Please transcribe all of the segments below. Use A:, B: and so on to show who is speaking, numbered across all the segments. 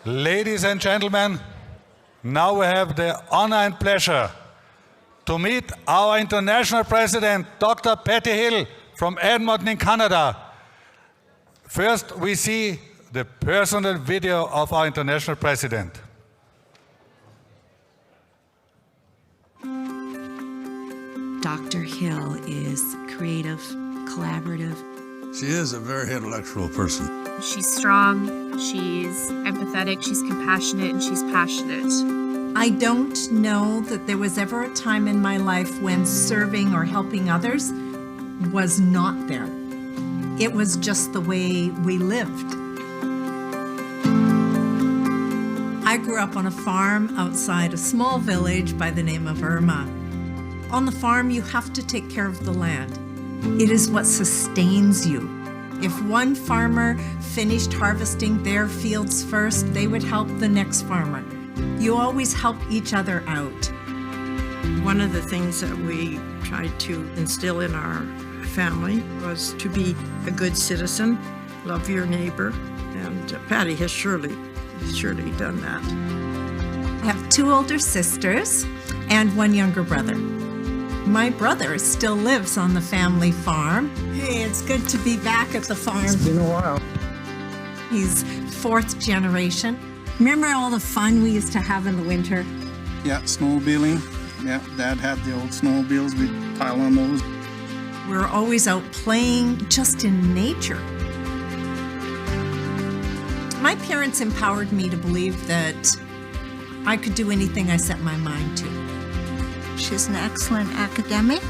A: Ladies and gentlemen, now we have the honor and pleasure to meet our International President, Dr. Patti Hill from Edmonton in Canada. First, we see the personal video of our International President.
B: Dr. Hill is creative, collaborative.
C: She is a very intellectual person.
D: She's strong, she's empathetic, she's compassionate, and she's passionate.
E: I don't know that there was ever a time in my life when serving or helping others was not there. It was just the way we lived. I grew up on a farm outside a small village by the name of Irma. On the farm, you have to take care of the land. It is what sustains you. If one farmer finished harvesting their fields first, they would help the next farmer. You always help each other out.
F: One of the things that we tried to instill in our family was to be a good citizen, love your neighbor, and Patti has surely done that.
E: I have 2 older sisters and 1 younger brother. My brother still lives on the family farm. Hey, it's good to be back at the farm.
G: It's been a while.
E: He's 4th generation. Remember all the fun we used to have in the winter?
G: Yeah, snowmobiling. Yeah, Dad had the old snowmobiles. We'd pile on those.
E: We're always out playing just in nature. My parents empowered me to believe that I could do anything I set my mind to.
H: She's an excellent academic,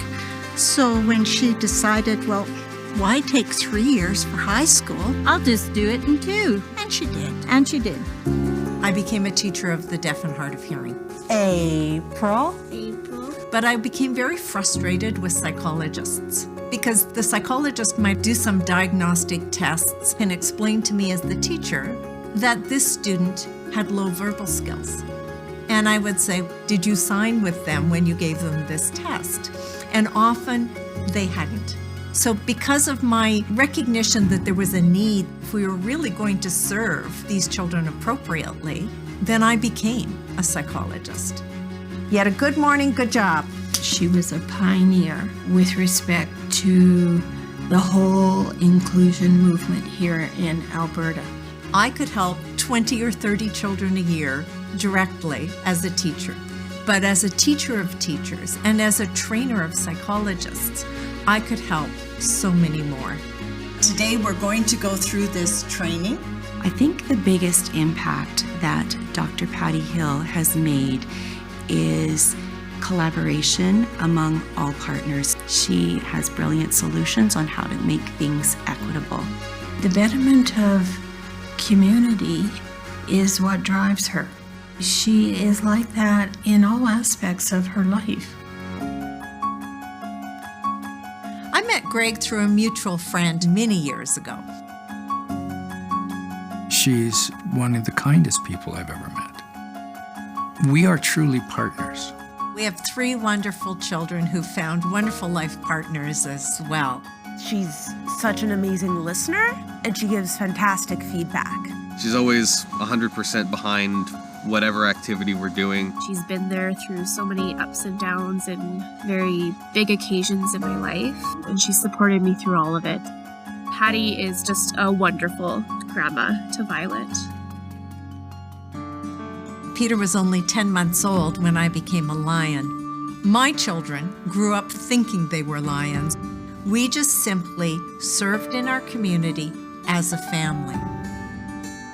H: so when she decided, well, why take 3 years for high school? I'll just do it in 2. And she did. And she did.
E: I became a teacher of the deaf and hard of hearing.
H: April.
E: But I became very frustrated with psychologists because the psychologist might do some diagnostic tests and explain to me as the teacher that this student had low verbal skills. And I would say, did you sign with them when you gave them this test? And often they hadn't. So because of my recognition that there was a need, if we were really going to serve these children appropriately, then I became a psychologist.
H: You had a good morning, good job.
B: She was a pioneer with respect to the whole inclusion movement here in Alberta.
E: I could help 20 or 30 children a year directly as a teacher. But as a teacher of teachers and as a trainer of psychologists, I could help so many more.
I: Today we're going to go through this training.
B: I think the biggest impact that Dr. Patti Hill has made is collaboration among all partners. She has brilliant solutions on how to make things equitable. The betterment of community is what drives her. She is like that in all aspects of her life.
E: I met Greg through a mutual friend many years ago.
J: She's one of the kindest people I've ever met. We are truly partners.
E: We have 3 wonderful children who found wonderful life partners as well.
K: She's such an amazing listener, and she gives fantastic feedback.
L: She's always 100% behind whatever activity we're doing.
D: She's been there through so many ups and downs and very big occasions in my life, and she supported me through all of it. Patti is just a wonderful grandma to Violet.
E: Peter was only 10 months old when I became a lion. My children grew up thinking they were lions. We just simply served in our community as a family.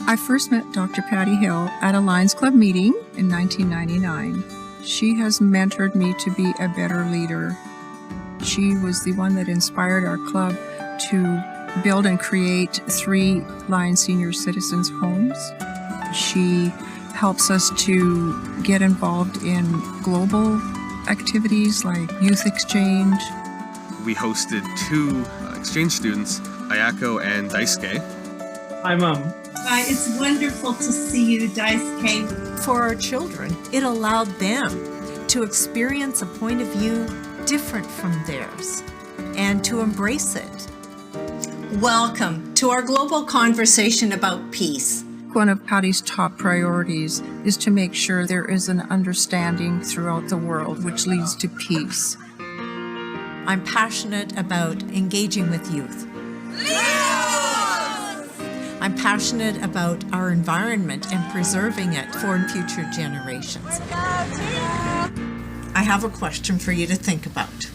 M: I first met Dr. Patti Hill at a Lions Club meeting in 1999. She has mentored me to be a better leader. She was the one that inspired our club to build and create 3 Lions Senior Citizens homes. She helps us to get involved in global activities like youth exchange.
L: We hosted 2 exchange students, Ayako and Daisuke.
N: Hi, Mom.
I: Hi, it's wonderful to see you, Daisuke.
E: For our children, it allowed them to experience a point of view different from theirs and to embrace it.
I: Welcome to our global conversation about peace.
M: think one of Patti's top priorities is to make sure there is an understanding throughout the world, which leads to peace.
E: I'm passionate about engaging with youth. I'm passionate about our environment and preserving it for future generations. I have a question for you to think about.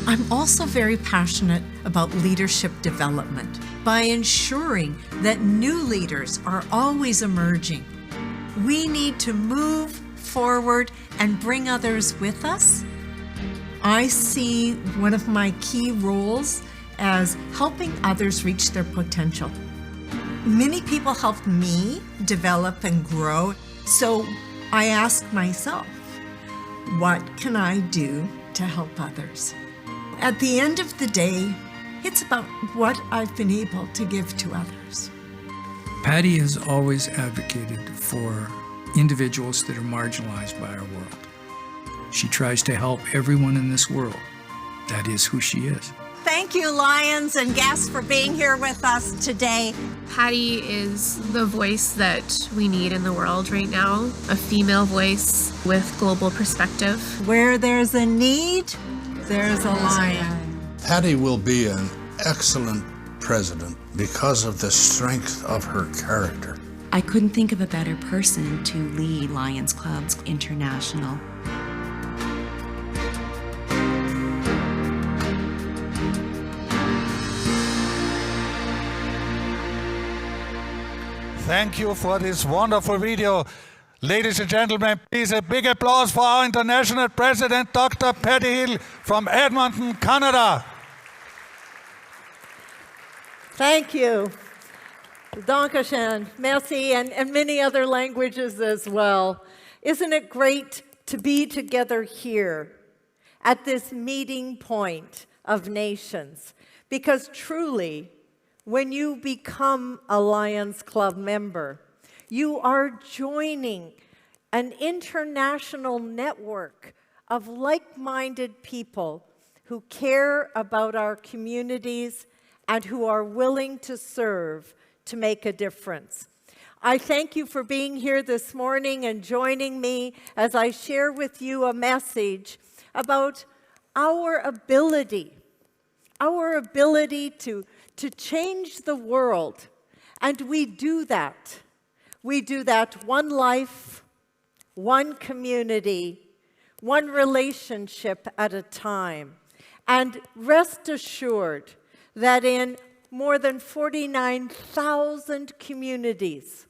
E: I'm also very passionate about leadership development by ensuring that new leaders are always emerging. We need to move forward and bring others with us. I see one of my key roles as helping others reach their potential. Many people helped me develop and grow, so I asked myself, what can I do to help others? At the end of the day, it's about what I've been able to give to others.
J: Patti has always advocated for individuals that are marginalized by our world. She tries to help everyone in this world. That is who she is.
I: Thank you, Lions and guests, for being here with us today.
D: Patti is the voice that we need in the world right now, a female voice with global perspective.
E: Where there's a need, there's a lion.
C: Patti will be an excellent president because of the strength of her character.
B: I couldn't think of a better person to lead Lions Clubs International.
A: Thank you for this wonderful video. Ladies and gentlemen, please a big applause for our international president, Dr. Patti Hill from Edmonton, Canada.
N: Thank you. Dankeschön, merci, and many other languages as well. Isn't it great to be together here at this meeting point of nations? Because truly, when you become a Lions Club member, you are joining an international network of like-minded people who care about our communities and who are willing to serve to make a difference. I thank you for being here this morning and joining me as I share with you a message about our ability to change the world. And we do that. We do that one life, one community, one relationship at a time. And rest assured that in more than 49,000 communities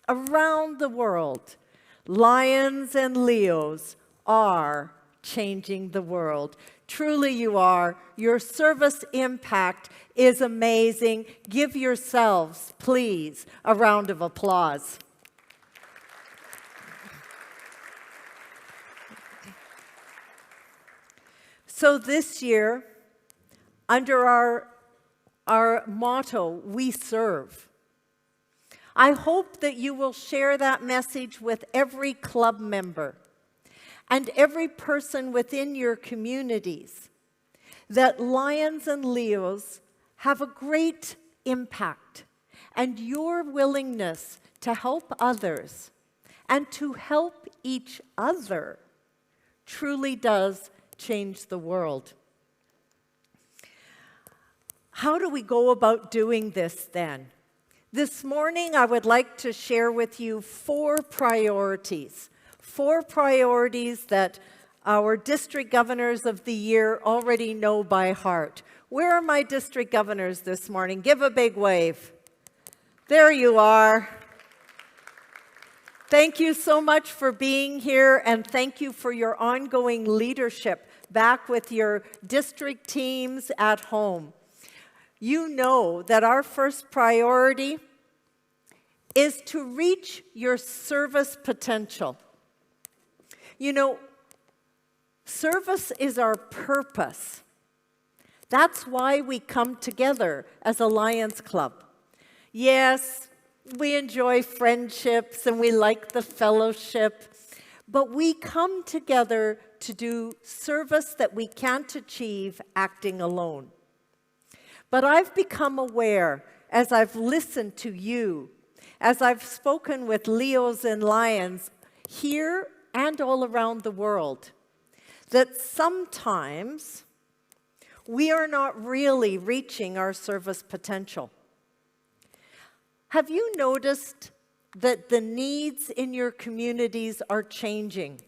N: around the world, Lions and Leos are changing the world. Truly you are. Your service impact is amazing. Give yourselves, please, a round of applause. So this year, under our motto, we serve. I hope that you will share that message with every club member and every person within your communities, that Lions and Leos have a great impact, and your willingness to help others and to help each other truly does change the world. How do we go about doing this then? This morning, I would like to share with you four priorities that our district governors of the year already know by heart. Where are my district governors this morning? Give a big wave. There you are. Thank you so much for being here, and thank you for your ongoing leadership back with your district teams at home. You know that our first priority is to reach your service potential. You know, service is our purpose. That's why we come together as a Lions Club. Yes, we enjoy friendships and we like the fellowship, but we come together to do service that we can't achieve acting alone. But I've become aware, as I've listened to you as I've spoken with Leos and Lions here and all around the world, that sometimes we are not really reaching our service potential. Have you noticed that the needs in your communities are changing?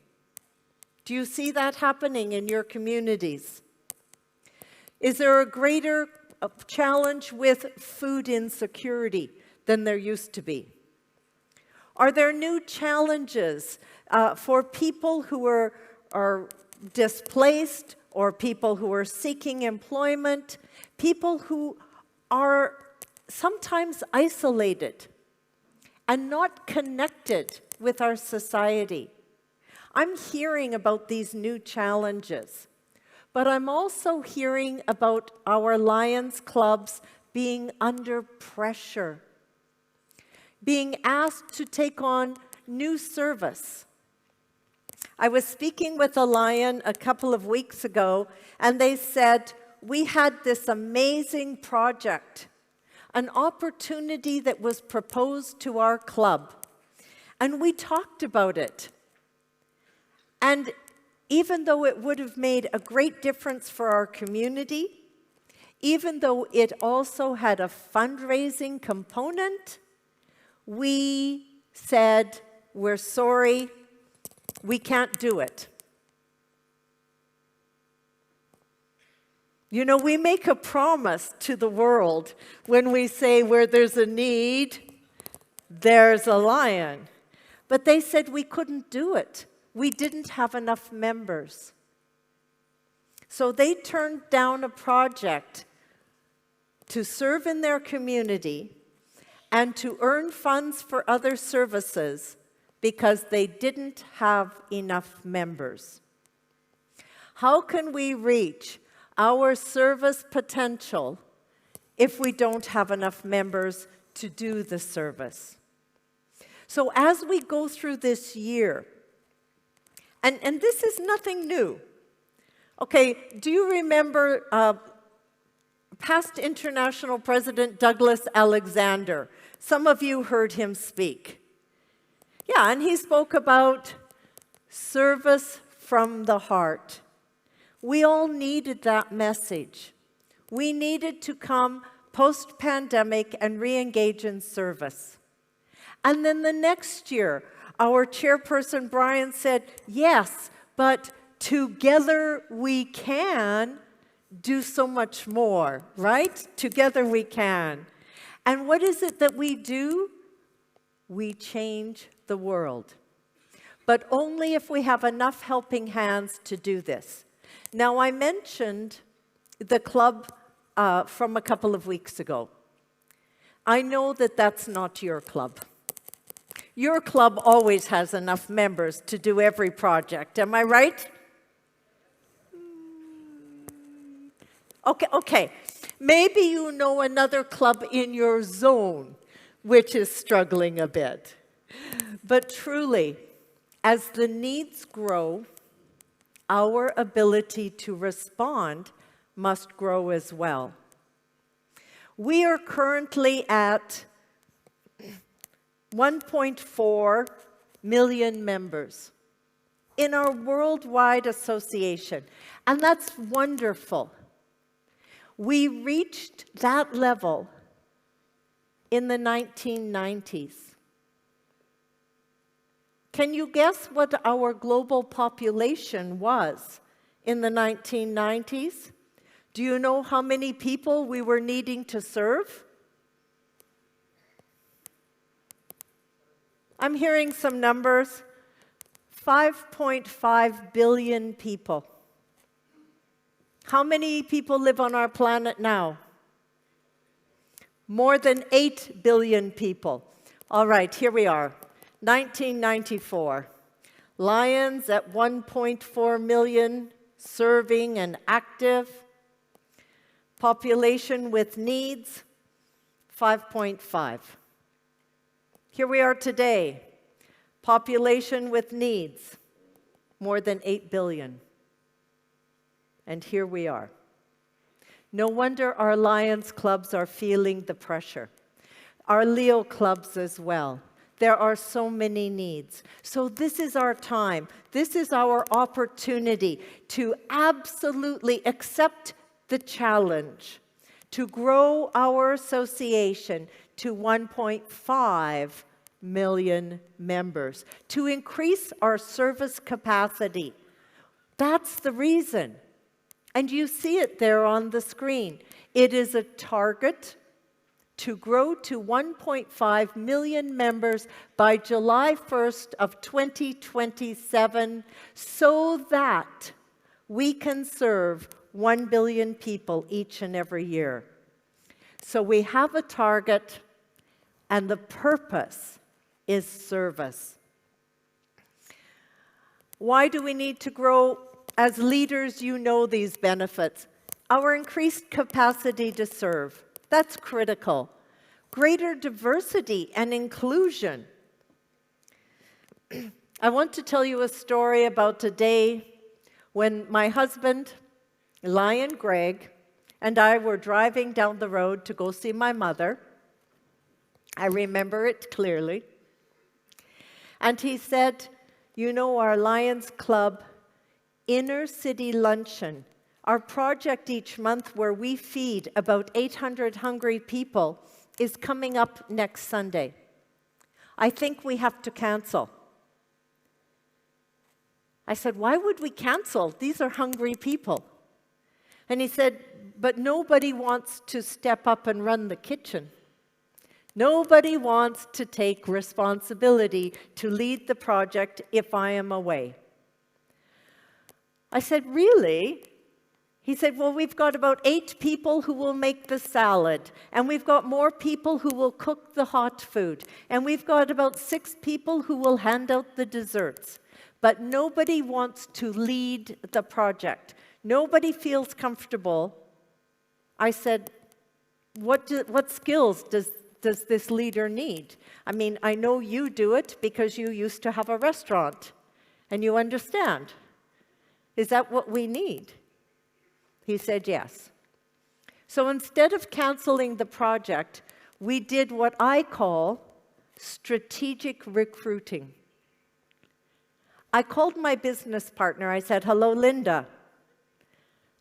N: Do you see that happening in your communities? Is there a greater challenge with food insecurity than there used to be? Are there new challenges for people who are displaced or people who are seeking employment, people who are sometimes isolated and not connected with our society? I'm hearing about these new challenges, but I'm also hearing about our Lions clubs being under pressure, being asked to take on new service. I was speaking with a Lion a couple of weeks ago, and they said, we had this amazing project, an opportunity that was proposed to our club, and we talked about it. And even though it would have made a great difference for our community, even though it also had a fundraising component, we said, we're sorry, we can't do it. You know, we make a promise to the world when we say where there's a need, there's a lion. But they said we couldn't do it. We didn't have enough members. So they turned down a project to serve in their community and to earn funds for other services because they didn't have enough members. How can we reach our service potential if we don't have enough members to do the service? So as we go through this year, and this is nothing new. Okay, do you remember past International President Douglas Alexander? Some of you heard him speak. Yeah, and he spoke about service from the heart. We all needed that message. We needed to come post-pandemic and re-engage in service. And then the next year, our chairperson, Brian, said, yes, but together we can do so much more, right? Together we can. And what is it that we do? We change the world. But only if we have enough helping hands to do this. Now, I mentioned the club from a couple of weeks ago. I know that that's not your club. Your club always has enough members to do every project. Am I right? Okay. Maybe you know another club in your zone which is struggling a bit. But truly, as the needs grow, our ability to respond must grow as well. We are currently at 1.4 million members in our worldwide association, and that's wonderful. We reached that level in the 1990s. Can you guess what our global population was in the 1990s? Do you know how many people we were needing to serve? I'm hearing some numbers. 5.5 billion people. How many people live on our planet now? More than 8 billion people. All right, here we are. 1994. Lions at 1.4 million, serving and active. Population with needs, 5.5. Here we are today. Population with needs, more than 8 billion. And here we are. No wonder our Lions clubs are feeling the pressure. our Leo clubs as well. There are so many needs. So this is our time. This is our opportunity to absolutely accept the challenge, to grow our association to 1.5 million members, to increase our service capacity. That's the reason. And you see it there on the screen. It is a target to grow to 1.5 million members by July 1st of 2027 so that we can serve 1 billion people each and every year. So we have a target, and the purpose is service. Why do we need to grow? As leaders, you know these benefits. Our increased capacity to serve. That's critical. Greater diversity and inclusion. I want to tell you a story about a day when my husband, Lion Greg, and I were driving down the road to go see my mother. I remember it clearly. And he said, you know, our Lions Club Inner City Luncheon, our project each month where we feed about 800 hungry people, is coming up next Sunday. I think we have to cancel. I said, why would we cancel? These are hungry people. And he said, but nobody wants to step up and run the kitchen. Nobody wants to take responsibility to lead the project if I am away. I said, really? He said, well, we've got about 8 people who will make the salad, and we've got more people who will cook the hot food, and we've got about 6 people who will hand out the desserts. But nobody wants to lead the project. Nobody feels comfortable. I said, what skills does this leader need? I mean, I know you do it because you used to have a restaurant, and you understand. Is that what we need? He said yes. So instead of canceling the project, we did what I call strategic recruiting. I called my business partner. I said, hello, Linda.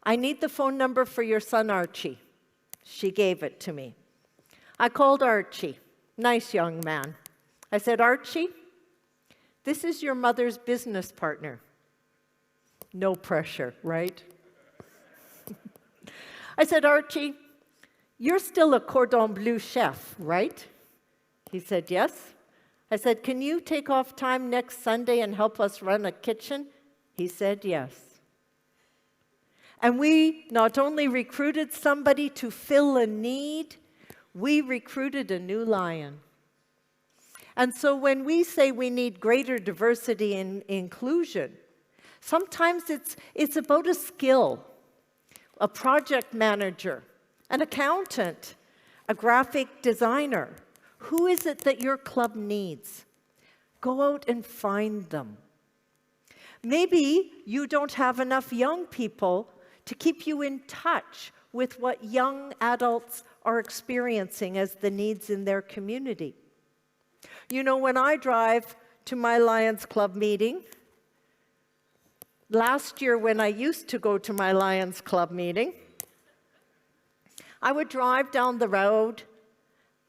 N: I need the phone number for your son, Archie. She gave it to me. I called Archie, nice young man. I said, Archie, this is your mother's business partner. No pressure, right? I said, Archie, you're still a cordon bleu chef, right? He said, yes. I said, can you take off time next Sunday and help us run a kitchen? He said, yes. And we not only recruited somebody to fill a need, we recruited a new lion. And so when we say we need greater diversity and inclusion, sometimes it's about a skill, a project manager, an accountant, a graphic designer. Who is it that your club needs? Go out and find them. Maybe you don't have enough young people to keep you in touch with what young adults are experiencing as the needs in their community. You know, when I drive to my Lions Club meeting, last year when I used to go to my Lions Club meeting, I would drive down the road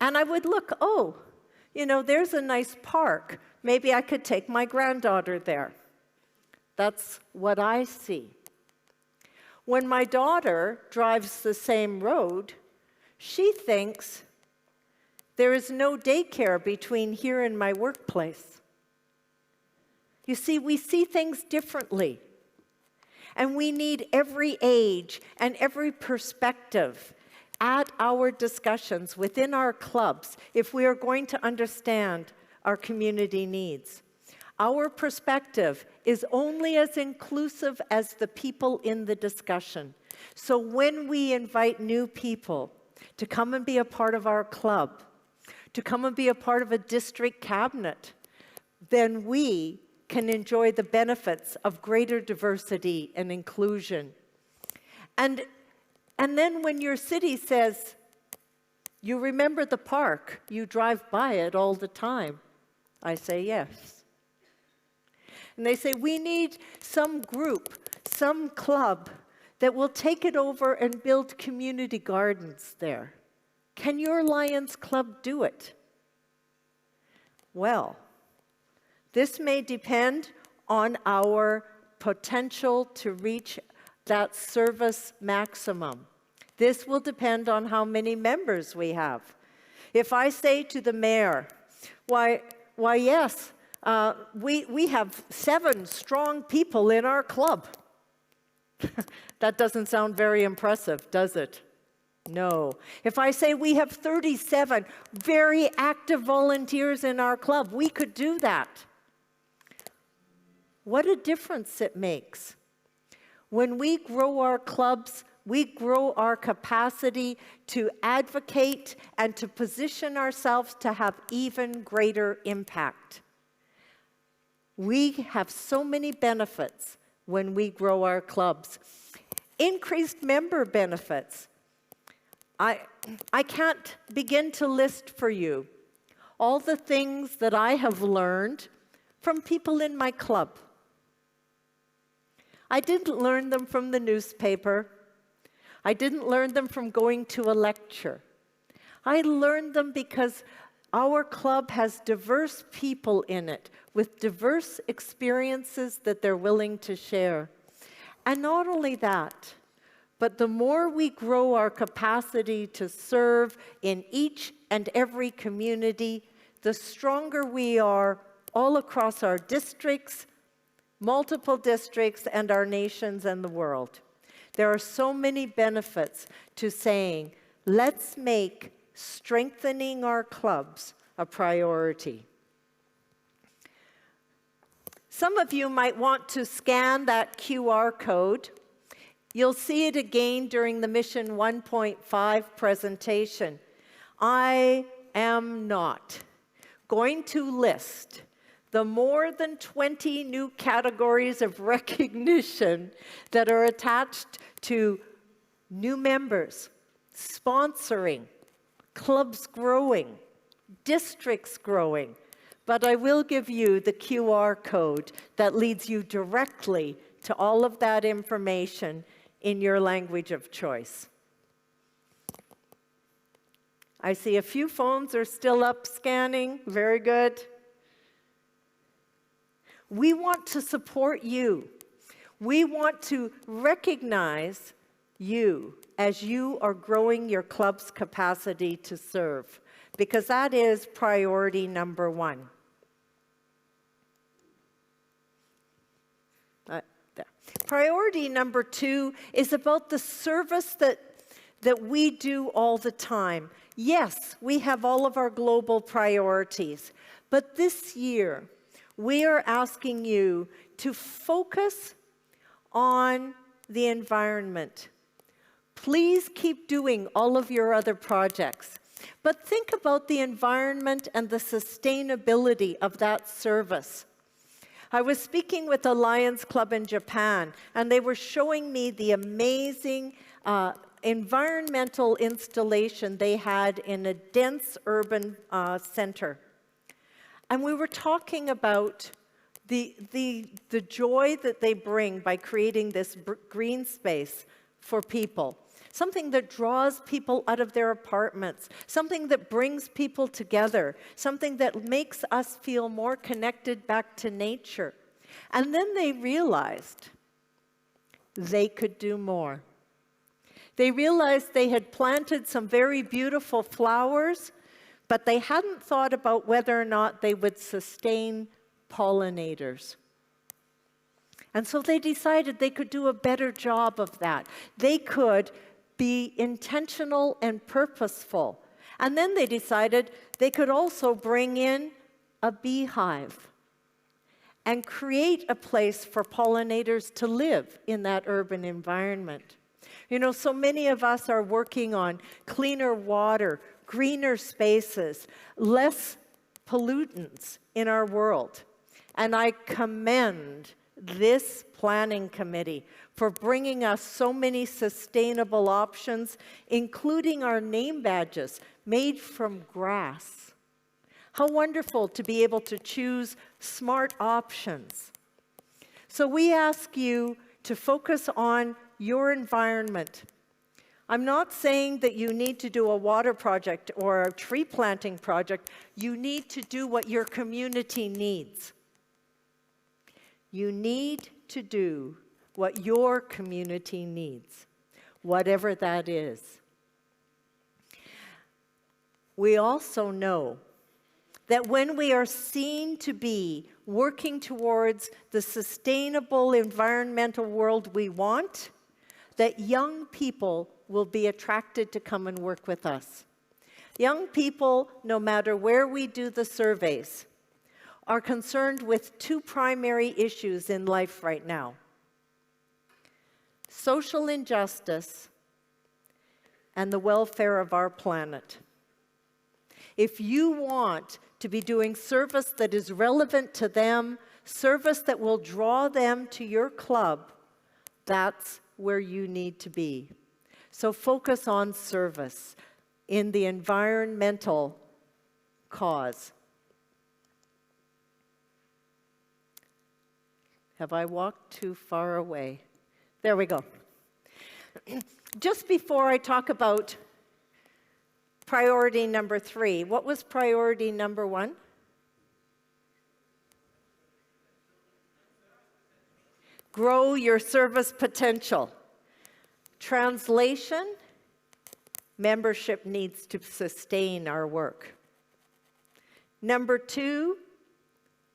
N: and I would look, oh, you know, there's a nice park. Maybe I could take my granddaughter there. That's what I see. When my daughter drives the same road, she thinks there is no daycare between here and my workplace. You see, we see things differently. And we need every age and every perspective at our discussions within our clubs if we are going to understand our community needs. Our perspective is only as inclusive as the people in the discussion. So when we invite new people to come and be a part of our club, to come and be a part of a district cabinet, then we can enjoy the benefits of greater diversity and inclusion. And then when your city says, You remember the park. You drive by it all the time. I say yes. And they say, we need some group, some club that will take it over and build community gardens there. Can your Lions Club do it? Well, this may depend on our potential to reach that service maximum. This will depend on how many members we have. If I say to the mayor, why yes, we have 7 strong people in our club. That doesn't sound very impressive, does it? No. If I say we have 37 very active volunteers in our club, we could do that. What a difference it makes. When we grow our clubs, we grow our capacity to advocate and to position ourselves to have even greater impact. We have so many benefits when we grow our clubs. Increased member benefits. I can't begin to list for you all the things that I have learned from people in my club. I didn't learn them from the newspaper. I didn't learn them from going to a lecture. I learned them because our club has diverse people in it with diverse experiences that they're willing to share. And not only that, but the more we grow our capacity to serve in each and every community, the stronger we are all across our districts, multiple districts, and our nations and the world. There are so many benefits to saying, let's make strengthening our clubs a priority. Some of you might want to scan that QR code. You'll see it again during the Mission 1.5 presentation. I am not going to list the more than 20 new categories of recognition that are attached to new members, sponsoring, clubs growing, districts growing, but I will give you the QR code that leads you directly to all of that information in your language of choice. I see a few phones are still up scanning. Very good. We want to support you. We want to recognize you as you are growing your club's capacity to serve, because that is priority number 1. Priority number 2 is about the service that we do all the time. Yes, we have all of our global priorities, but this year, we are asking you to focus on the environment. Please keep doing all of your other projects, but think about the environment and the sustainability of that service. I was speaking with a Lions Club in Japan, and they were showing me the amazing environmental installation they had in a dense urban center. And we were talking about the joy that they bring by creating this green space for people, something that draws people out of their apartments, something that brings people together, something that makes us feel more connected back to nature. And then they realized they could do more. They realized they had planted some very beautiful flowers, but they hadn't thought about whether or not they would sustain pollinators. And so they decided they could do a better job of that. They could be intentional and purposeful. And then they decided they could also bring in a beehive and create a place for pollinators to live in that urban environment. You know, so many of us are working on cleaner water, greener spaces, less pollutants in our world. And I commend this planning committee for bringing us so many sustainable options, including our name badges made from grass. How wonderful to be able to choose smart options. So we ask you to focus on your environment. I'm not saying that you need to do a water project or a tree planting project. You need to do what your community needs. You need to do what your community needs, whatever that is. We also know that when we are seen to be working towards the sustainable environmental world we want, that young people will be attracted to come and work with us. Young people, no matter where we do the surveys, are concerned with two primary issues in life right now: social injustice and the welfare of our planet. If you want to be doing service that is relevant to them, service that will draw them to your club, that's where you need to be. So focus on service in the environmental cause. Have I walked too far away? There we go. Just before I talk about priority number 3, what was priority number 1? Grow your service potential. Translation, membership needs to sustain our work. Number 2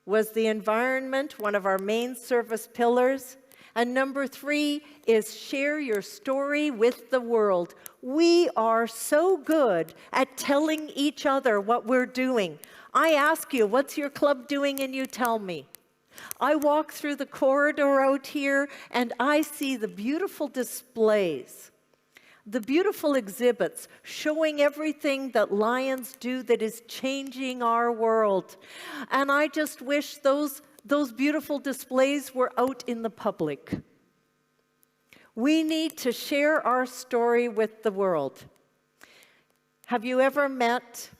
N: was the environment, one of our main service pillars. And number 3 is share your story with the world. We are so good at telling each other what we're doing. I ask you, what's your club doing? And you tell me. I walk through the corridor out here and I see the beautiful displays, the beautiful exhibits showing everything that Lions do that is changing our world. And I just wish those beautiful displays were out in the public. We need to share our story with the world. Have you ever met?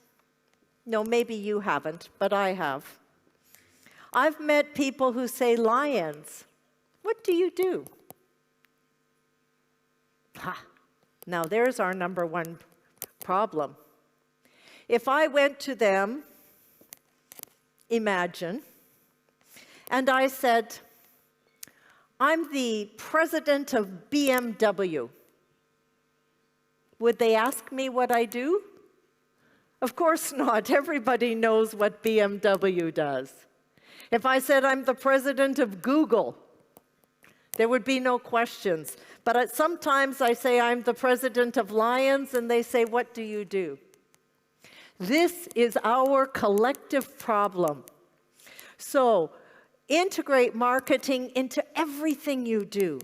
N: No, maybe you haven't, but I have. I've met people who say, Lions, what do you do? Ha! Now there's our number 1 problem. If I went to them, imagine, and I said, I'm the president of BMW, would they ask me what I do? Of course not. Everybody knows what BMW does. If I said I'm the president of Google, there would be no questions. But sometimes I say I'm the president of Lions, and they say, what do you do? This is our collective problem. So integrate marketing into everything you do.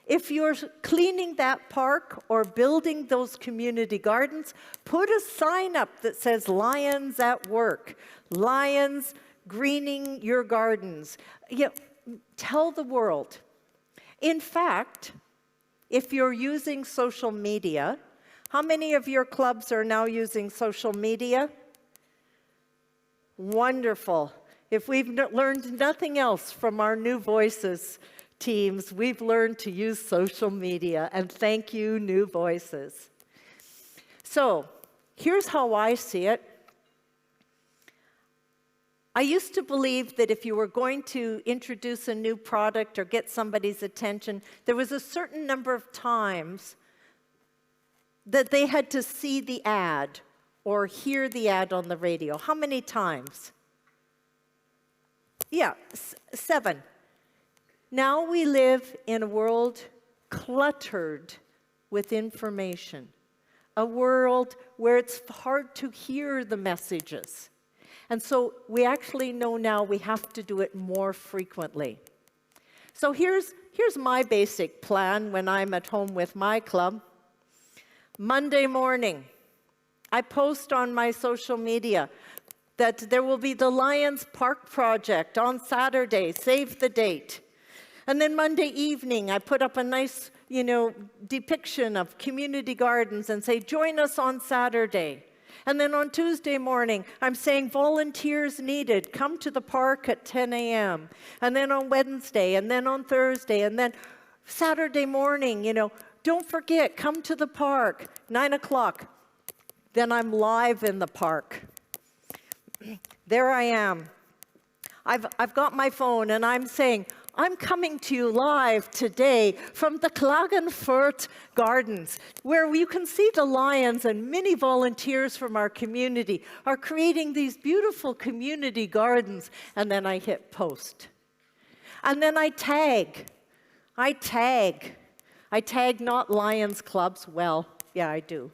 N: If you're cleaning that park or building those community gardens, put a sign up that says Lions at Work, Lions greening your gardens. Tell the world. In fact, if you're using social media, how many of your clubs are now using social media? Wonderful. If we've learned nothing else from our New Voices teams, we've learned to use social media, and thank you, New Voices. So, here's how I see it. I used to believe that if you were going to introduce a new product or get somebody's attention, there was a certain number of times that they had to see the ad or hear the ad on the radio. How many times? Yeah, 7. Now we live in a world cluttered with information, a world where it's hard to hear the messages. And so we actually know now we have to do it more frequently. So here's my basic plan when I'm at home with my club. Monday morning, I post on my social media that there will be the Lions Park project on Saturday. Save the date. And then Monday evening, I put up a nice, depiction of community gardens and say, join us on Saturday. And then on Tuesday morning, I'm saying volunteers needed. Come to the park at 10 a.m. And then on Wednesday, and then on Thursday, and then Saturday morning, don't forget, come to the park, 9 o'clock. Then I'm live in the park. There I am. I've got my phone and I'm saying, I'm coming to you live today from the Klagenfurt Gardens, where you can see the lions and many volunteers from our community are creating these beautiful community gardens. And then I hit post. And then I tag. I tag not Lions Clubs. Well, yeah, I do.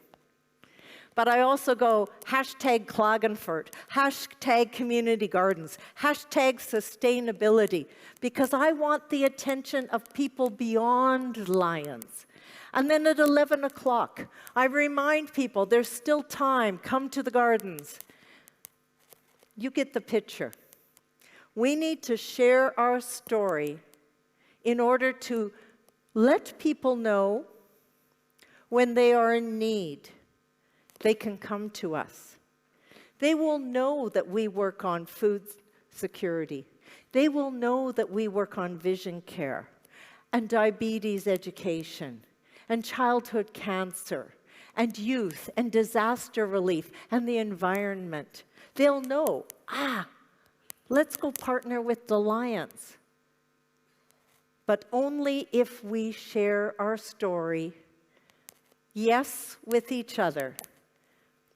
N: But I also go hashtag Klagenfurt, hashtag community gardens, hashtag sustainability, because I want the attention of people beyond Lions. And then at 11 o'clock, I remind people there's still time, come to the gardens. You get the picture. We need to share our story in order to let people know when they are in need. They can come to us. They will know that we work on food security. They will know that we work on vision care and diabetes education and childhood cancer and youth and disaster relief and the environment. They'll know, let's go partner with the Lions. But only if we share our story, yes, with each other,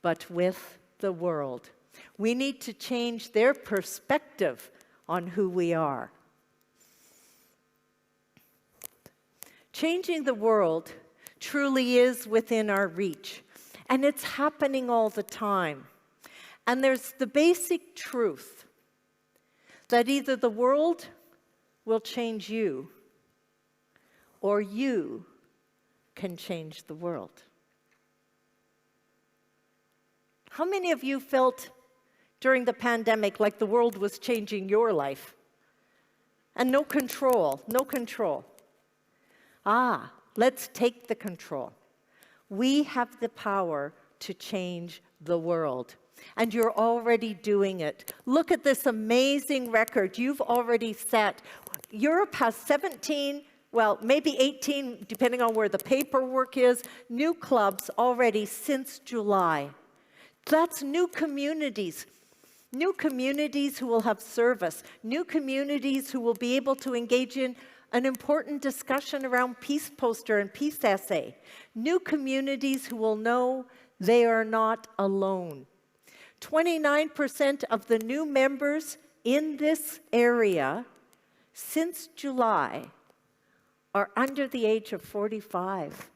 N: but with the world. We need to change their perspective on who we are. Changing the world truly is within our reach, and it's happening all the time. And there's the basic truth that either the world will change you, or you can change the world. How many of you felt during the pandemic like the world was changing your life? And no control, no control. Let's take the control. We have the power to change the world. And you're already doing it. Look at this amazing record you've already set. Europe has 17, well, maybe 18, depending on where the paperwork is, new clubs already since July. That's new communities who will have service, new communities who will be able to engage in an important discussion around peace poster and peace essay, new communities who will know they are not alone. 29% of the new members in this area since July are under the age of 45.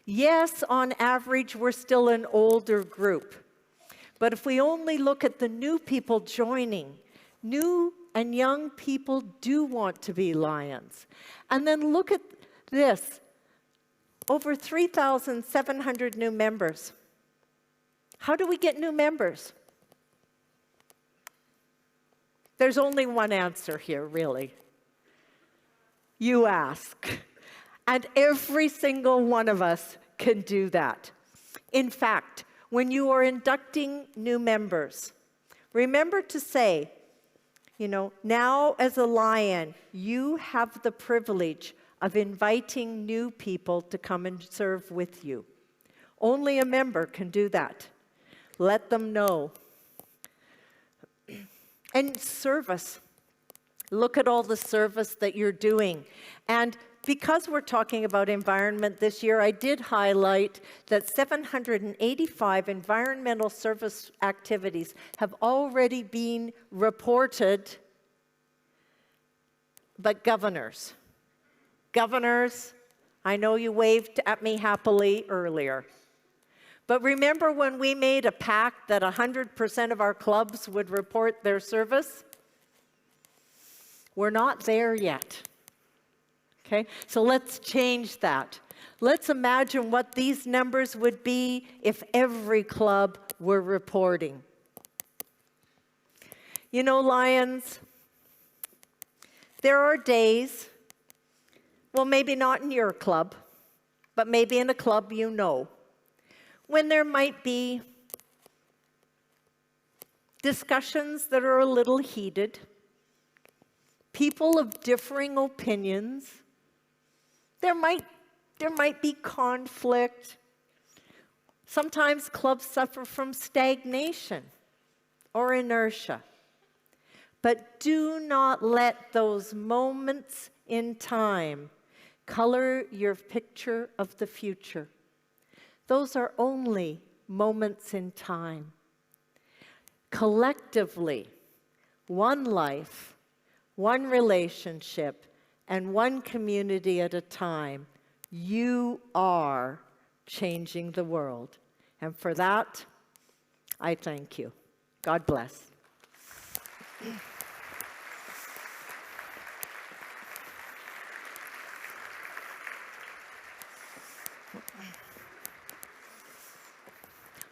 N: Yes, on average, we're still an older group. But if we only look at the new people joining, new and young people do want to be Lions. And then look at this, over 3,700 new members. How do we get new members? There's only one answer here, really. You ask. And every single one of us can do that. In fact, when you are inducting new members, remember to say, now as a Lion, you have the privilege of inviting new people to come and serve with you. Only a member can do that. Let them know. And service. Look at all the service that you're doing. And because we're talking about environment this year, I did highlight that 785 environmental service activities have already been reported, but governors, I know you waved at me happily earlier, but remember when we made a pact that 100% of our clubs would report their service? We're not there yet. Okay, so let's change that. Let's imagine what these numbers would be if every club were reporting. Lions, there are days Well, maybe not in your club, but maybe in a club you know, when there might be discussions that are a little heated, people of differing opinions, there might be conflict. Sometimes clubs suffer from stagnation or inertia. But do not let those moments in time color your picture of the future. Those are only moments in time. Collectively, one life, one relationship, and one community at a time, you are changing the world. And for that, I thank you. God bless.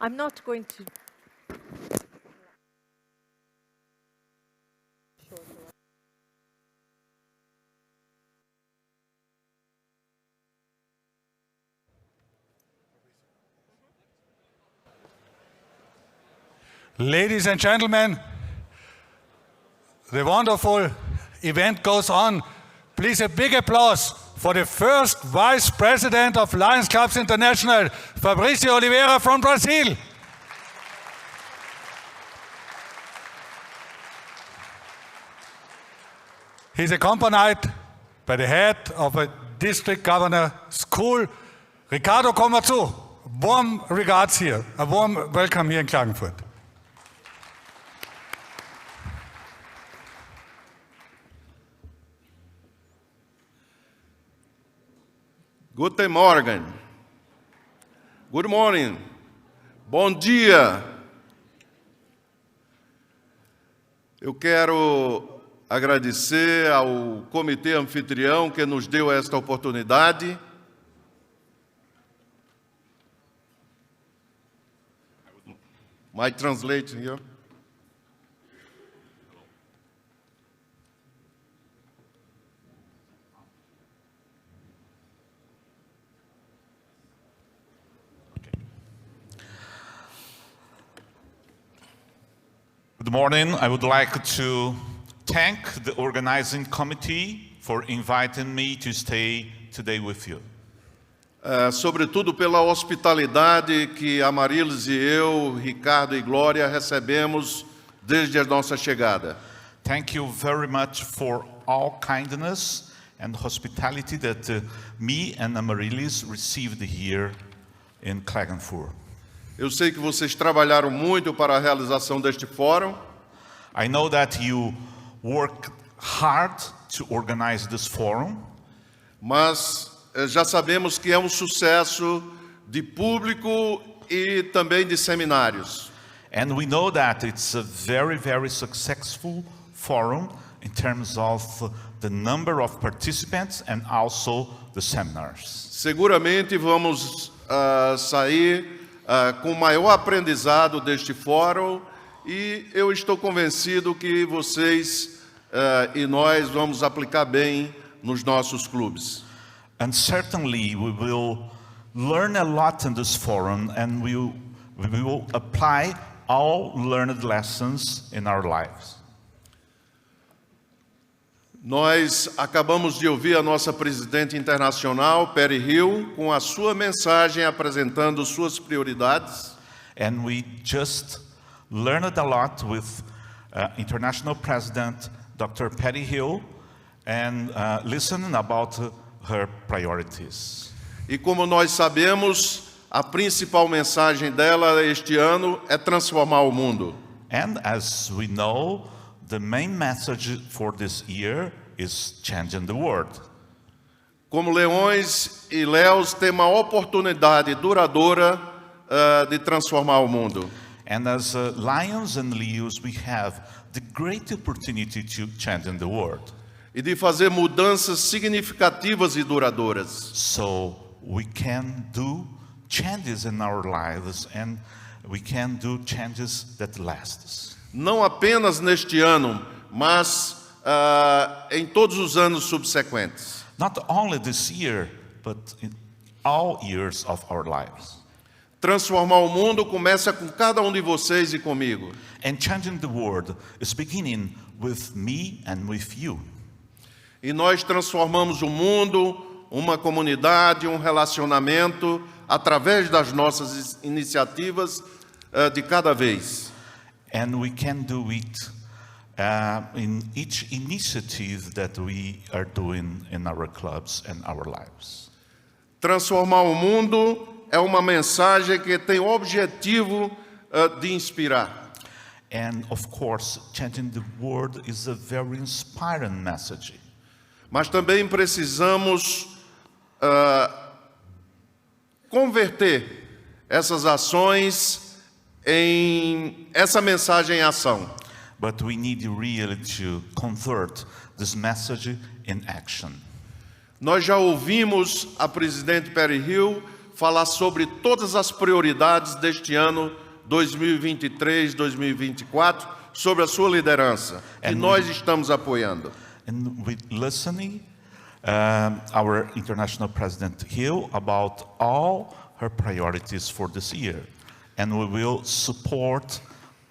N: I'm not going to...
A: Ladies and gentlemen, the wonderful event goes on. Please a big applause for the first Vice President of Lions Clubs International, Fabricio Oliveira from Brazil. He's accompanied by the head of a district governor school. Ricardo, komm mal zu. Warm regards here. A warm welcome here in Klagenfurt.
O: Guten Morgen. Good morning. Bom dia. Eu quero agradecer ao comitê anfitrião que nos deu esta oportunidade. Might translate here.
P: Good morning. I would like to thank the organizing committee for inviting me to stay today with you.
O: Sobretudo pela hospitalidade que Amarilis e eu, Ricardo e Glória, recebemos desde a nossa chegada.
P: Thank you very much for all kindness and hospitality that me and Amarilis received here in Klagenfurt.
O: Eu sei que vocês trabalharam muito para a realização deste fórum.
P: I know that you work hard to organize this forum.
O: Mas já sabemos que é um sucesso de público e também de seminários.
P: And we know that it's a very, very successful forum in terms of the number of participants and also the seminars.
O: Seguramente vamos sair com o maior aprendizado deste fórum e eu estou convencido que vocês e nós vamos aplicar bem nos nossos clubes.
P: And certainly we will learn a lot in this forum and we will apply all learned lessons in our lives.
O: Nós acabamos de ouvir a nossa presidente internacional, Patti Hill, com a sua mensagem apresentando suas prioridades.
P: And we just learned a lot with International President Dr. Patti Hill and listening about her priorities.
O: E como nós sabemos, a principal mensagem dela este ano é transformar o mundo.
P: And as we know, the main message for this year is changing the world.
O: Como leões e leões têm uma oportunidade duradoura de transformar o mundo.
P: And as lions and leos, we have the great opportunity to change the world.
O: E de fazer mudanças significativas e duradouras.
P: So we can do changes in our lives and we can do changes that last.
O: Não apenas neste ano, mas em todos os anos subsequentes.
P: not only this year, but in all years of our lives.
O: Transformar o mundo começa com cada de vocês e comigo.
P: And changing the world is beginning with me and with you.
O: E nós transformamos o mundo, uma comunidade, relacionamento, através das nossas iniciativas de cada vez.
P: And we can do it in each initiative that we are doing in our clubs and our lives.
O: Transformar o mundo é uma mensagem que tem o objetivo de inspirar.
P: And of course, changing the world is a very inspiring message.
O: Mas também precisamos converter essas ações essa mensagem em ação.
P: But we need really to convert this message in action.
O: Nós já ouvimos a presidente Patti Hill falar sobre todas as prioridades deste ano 2023, 2024, sobre a sua liderança, que nós estamos apoiando.
P: And with listening, our International President Hill about all her priorities for this year. And we will support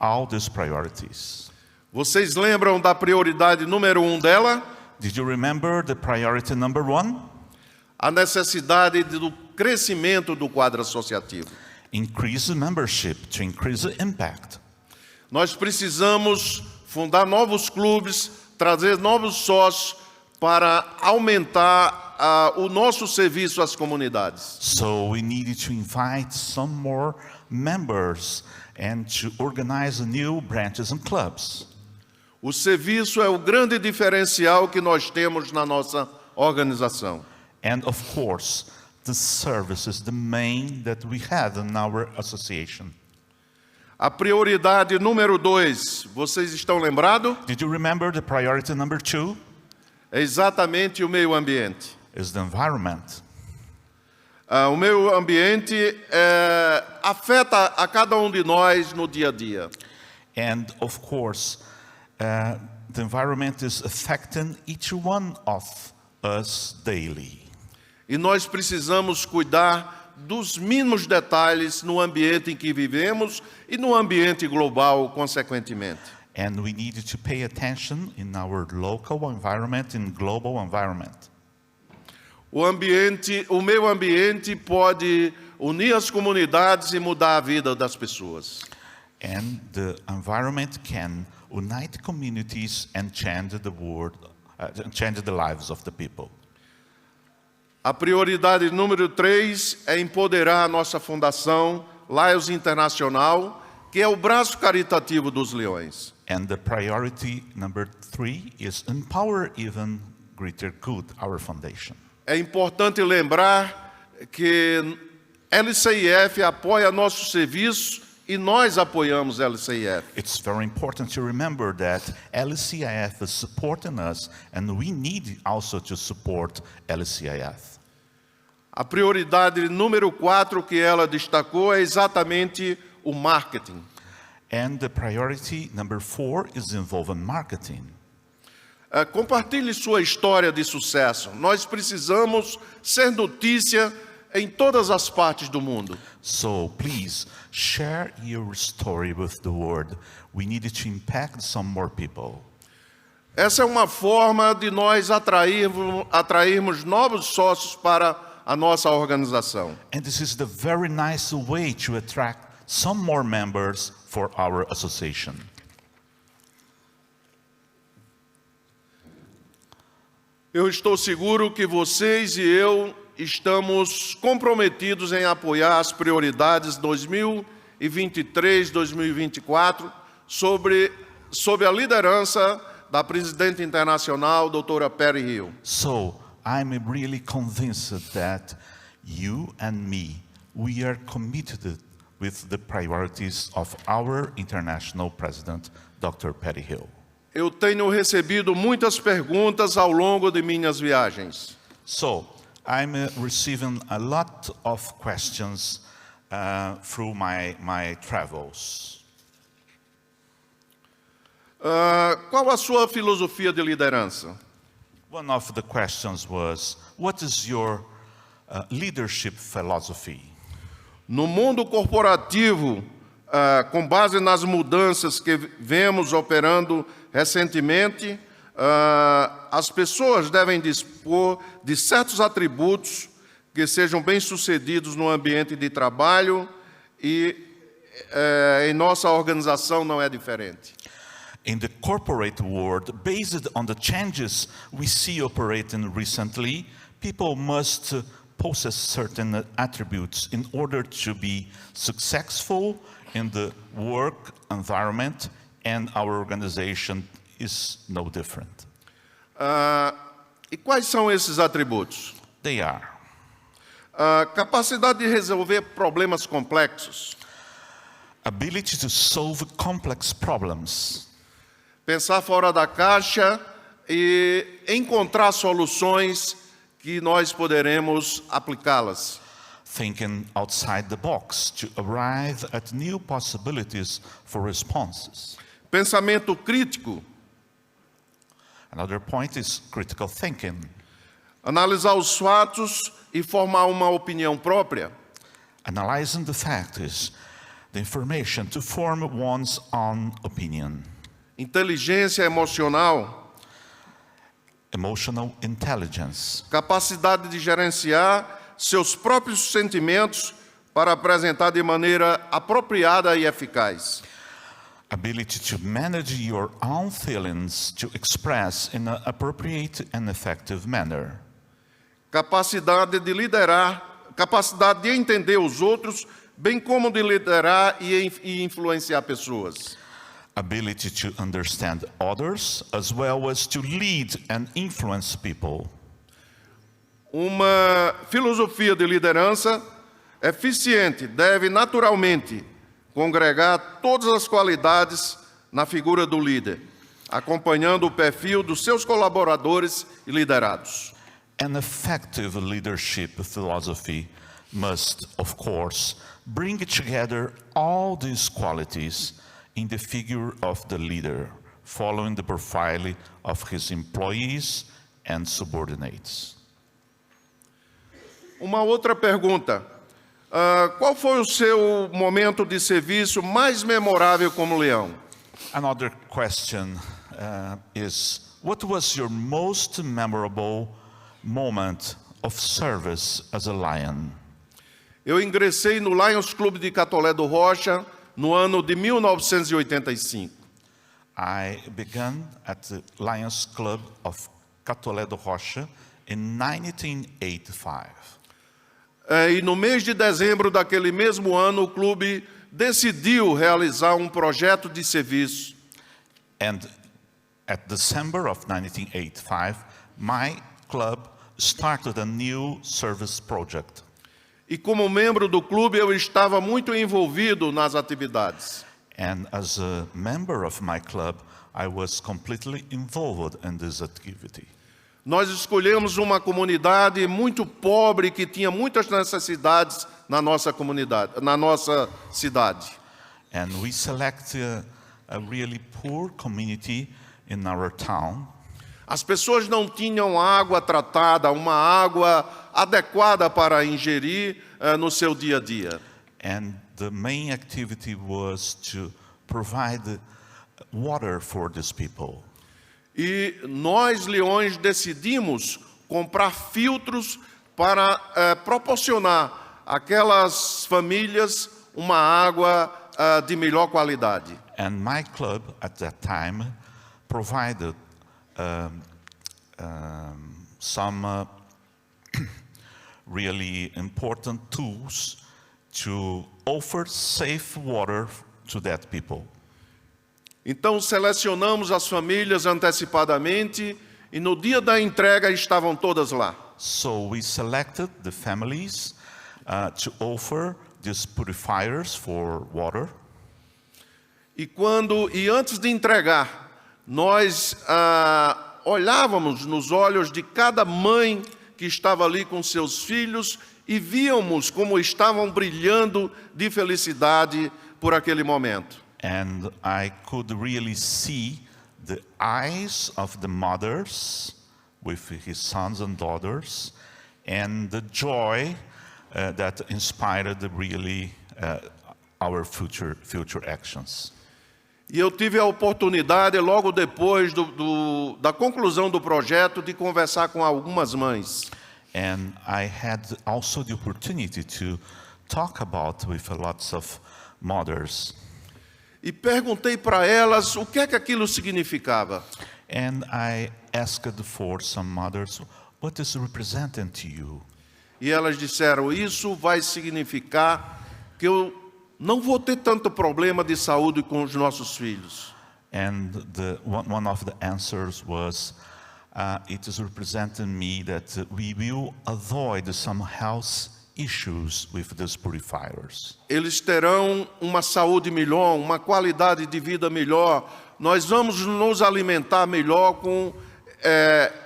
P: all these priorities.
O: Vocês lembram da prioridade número 1 dela?
P: Did you remember the priority number 1?
O: A necessidade do crescimento do quadro associativo.
P: Increase membership to increase the impact.
O: Nós precisamos fundar novos clubes, trazer novos sócios para aumentar o nosso serviço às comunidades.
P: So we needed to invite some more members and to organize new branches and clubs.
O: O serviço é o grande diferencial que nós temos na nossa organização.
P: And of course, the service is the main that we have in our association.
O: A prioridade número 2, vocês estão lembrados?
P: Did you remember the priority number 2?
O: É exatamente o meio ambiente.
P: Is the environment.
O: O meio ambiente afeta a cada de nós no dia a dia.
P: And of course, the environment is affecting each one of us daily.
O: E nós precisamos cuidar dos mínimos detalhes no ambiente em que vivemos e no ambiente global, consequentemente.
P: And we need to pay attention in our local environment and global environment.
O: O meio ambiente pode unir as comunidades e mudar a vida das pessoas.
P: And the environment can unite communities and change the world, change the lives of the people.
O: A prioridade número 3 é empoderar a nossa fundação, Lions Internacional, que é o braço caritativo dos Leões.
P: And the priority number 3 is empower even greater good, our foundation.
O: É importante lembrar que LCIF apoia nosso serviço e nós apoiamos LCIF.
P: It's very important to remember that LCIF is supporting us and we need also to support LCIF.
O: A prioridade número 4 que ela destacou é exatamente o marketing.
P: And the priority number 4 is involving marketing.
O: Compartilhe sua história de sucesso. Nós precisamos ser notícia em todas as partes do mundo.
P: So please share your story with the world. We need to impact some more people.
O: Essa é uma forma de nós atrairmos novos sócios para a nossa organização.
P: And this is the very nice way to attract some more members for our association.
O: Eu estou seguro que vocês e eu estamos comprometidos em apoiar as prioridades 2023, 2024, sob a liderança da presidente internacional, doutora Patti Hill.
P: So, I'm really convinced that you and me, we are committed with the priorities of our international president, Dr. Patti Hill.
O: Eu tenho recebido muitas perguntas ao longo de minhas viagens.
P: So, I'm receiving a lot of questions through my travels.
O: Qual a sua filosofia de liderança?
P: One of the questions was, what is your leadership philosophy?
O: No mundo corporativo, com base nas mudanças que vemos operando recentemente, as pessoas devem dispor de certos atributos que sejam bem-sucedidos no ambiente de trabalho e em nossa organização não é diferente.
P: In the corporate world, based on the changes we see operating recently, people must possess certain attributes in order to be successful in the work environment, and our organization is no different.
O: E quais são esses atributos?
P: They are
O: capacidade de resolver problemas complexos.
P: Ability to solve complex problems.
O: Pensar fora da caixa e encontrar soluções que nós poderemos aplicá-las.
P: Thinking outside the box to arrive at new possibilities for responses.
O: Pensamento crítico.
P: Another point is critical thinking.
O: Analisar os fatos e formar uma opinião própria.
P: Analyzing the facts, the information to form one's own opinion.
O: Inteligência emocional.
P: Emotional intelligence.
O: Capacidade de gerenciar seus próprios sentimentos para apresentar de maneira apropriada e eficaz.
P: Ability to manage your own feelings to express in an appropriate and effective manner.
O: Capacidade de liderar, capacidade de entender os outros, bem como de liderar e influenciar pessoas.
P: Ability to understand others as well as to lead and influence people.
O: Uma filosofia de liderança eficiente deve naturalmente congregar todas as qualidades na figura do líder, acompanhando o perfil dos seus colaboradores e liderados.
P: An effective leadership philosophy must, of course, bring together all these qualities in the figure of the leader, following the profile of his employees and subordinates.
O: Uma outra pergunta. Qual foi o seu momento de serviço mais memorável como leão?
P: Another question is, what was your most memorable moment of service as a lion?
O: Eu ingressei no Lions Club de Catolé do Rocha no ano de 1985.
P: I began at the Lions Club of Catolé do Rocha in 1985.
O: E no mês de dezembro daquele mesmo ano, o clube decidiu realizar um projeto de serviço.
P: And at December of 1985, my club started a new service project.
O: E como membro do clube, eu estava muito envolvido nas atividades.
P: And as a member of my club, I was completely involved in this activity.
O: Nós escolhemos uma comunidade muito pobre que tinha muitas necessidades na nossa comunidade, na nossa cidade.
P: And we selected a really poor community in our town.
O: As pessoas não tinham água tratada, uma água adequada para ingerir no seu dia a dia.
P: And the main activity was to provide water for these people.
O: E nós, leões, decidimos comprar filtros para proporcionar àquelas famílias uma água de melhor qualidade.
P: And my club at that time provided some really important tools to offer safe water to that people.
O: Então selecionamos as famílias antecipadamente e no dia da entrega estavam todas lá.
P: So we selected the families to offer these purifiers for water.
O: E antes de entregar, nós olhávamos nos olhos de cada mãe que estava ali com seus filhos e víamos como estavam brilhando de felicidade por aquele momento.
P: And I could really see the eyes of the mothers with his sons and daughters, and the joy that inspired really our future actions.
O: E eu tive a oportunidade, logo depois da conclusão do projeto, de conversar com algumas mães.
P: And I had also the opportunity to talk about with lots of mothers.
O: E perguntei para elas o que é que aquilo significava.
P: And I asked for some mothers, what is representing to you?
O: E elas disseram, isso vai significar que eu não vou ter tanto problema de saúde com os nossos filhos.
P: And one of the answers was, it is representing me that we will avoid some health issues with these purifiers.
O: Eles terão uma saúde melhor, uma qualidade de vida melhor. Nós vamos nos alimentar melhor com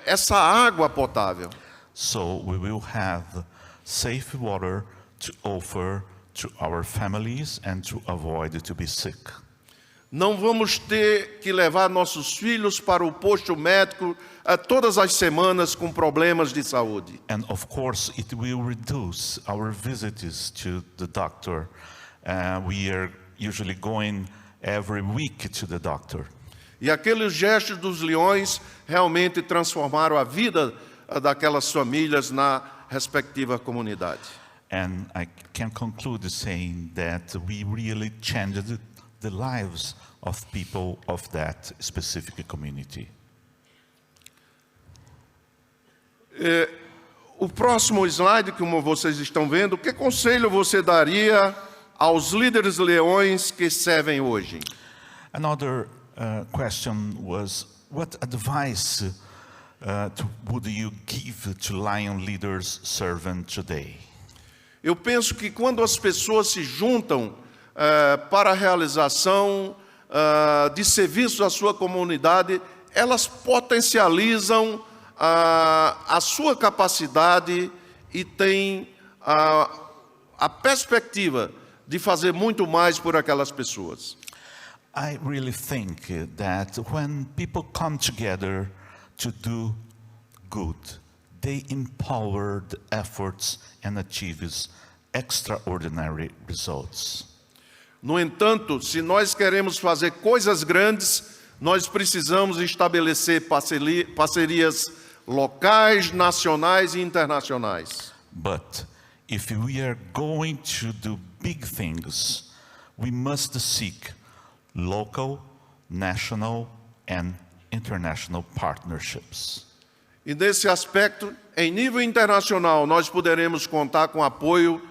O: essa água potável.
P: So we will have safe water to offer to our families and to avoid to be sick.
O: Não vamos ter que levar nossos filhos para o posto médico todas as semanas com problemas de saúde.
P: And of course it will reduce our visits to the doctor. We are usually going every week to the doctor.
O: E aqueles gestos dos leões realmente transformaram a vida daquelas famílias na respectiva comunidade.
P: And I can conclude saying that we really changed the lives of people of that specific community.
O: O próximo slide, como vocês estão vendo, que conselho você daria aos líderes leões que servem hoje?
P: Another question was, what advice would you give to lion leaders serving today?
O: Eu penso que quando as pessoas se juntam para a realização de serviços à sua comunidade, elas potencializam a sua capacidade e têm a perspectiva de fazer muito mais por aquelas pessoas.
P: I really think that when people come together to do good, they empower the efforts and achieve extraordinary results.
O: No entanto, se nós queremos fazer coisas grandes, nós precisamos estabelecer parcerias locais, nacionais e internacionais.
P: But if we are going to do big things, we must seek local, national and international partnerships.
O: E nesse aspecto, em nível internacional, nós poderemos contar com o apoio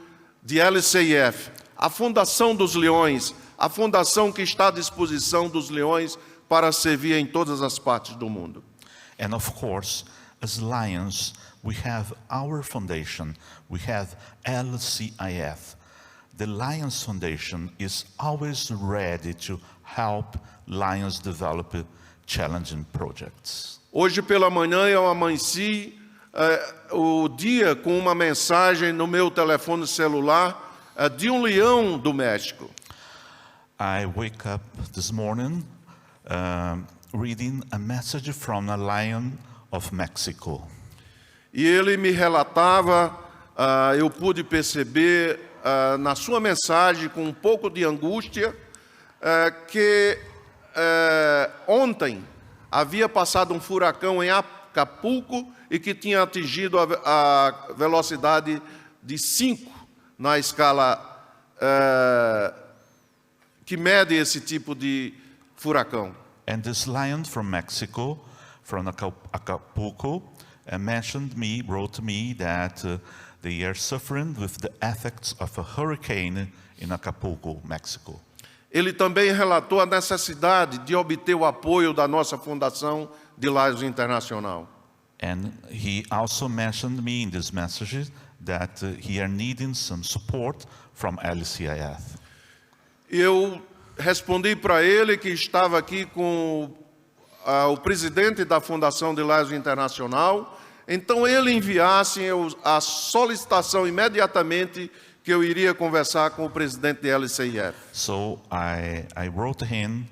O: de LCIF, a Fundação dos Leões, a fundação que está à disposição dos leões para servir em todas as partes do mundo.
P: And of course, as Lions, we have our foundation, we have LCIF. The Lions Foundation is always ready to help Lions develop challenging projects.
O: Hoje pela manhã eu amanheci o dia com uma mensagem no meu telefone celular de um leão do México.
P: I wake up this morning reading a message from a lion of Mexico.
O: E ele me relatava, eu pude perceber na sua mensagem com um pouco de angústia que ontem havia passado um furacão em Acapulco e que tinha atingido a velocidade de 5 na escala que mede esse tipo de furacão.
P: And this lion from Mexico, from Acapulco, wrote me that they are suffering with the effects of a hurricane in Acapulco, Mexico.
O: Ele também relatou a necessidade de obter o apoio da nossa Fundação de Lions Internacional.
P: And he also mentioned me in this message that he are needing some support from LCIF.
O: Eu respondi para ele que estava aqui com o presidente da Fundação de Lions Internacional, então ele enviasse a solicitação imediatamente que eu iria conversar com o presidente da LCIF.
P: So I wrote him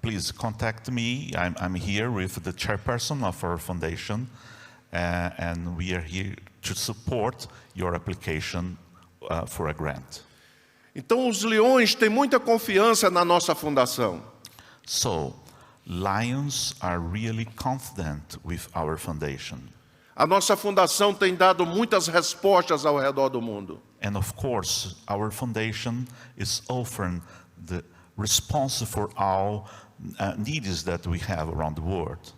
P: please contact me. I'm here with the chairperson of our foundation, and we are here to support your application for a grant.
O: Então, os leões têm muita confiança na nossa fundação.
P: So, lions are really confident with our foundation.
O: A nossa fundação tem dado muitas respostas ao redor do mundo.
P: And of course, our foundation is offering the response for all needs that we have around the world.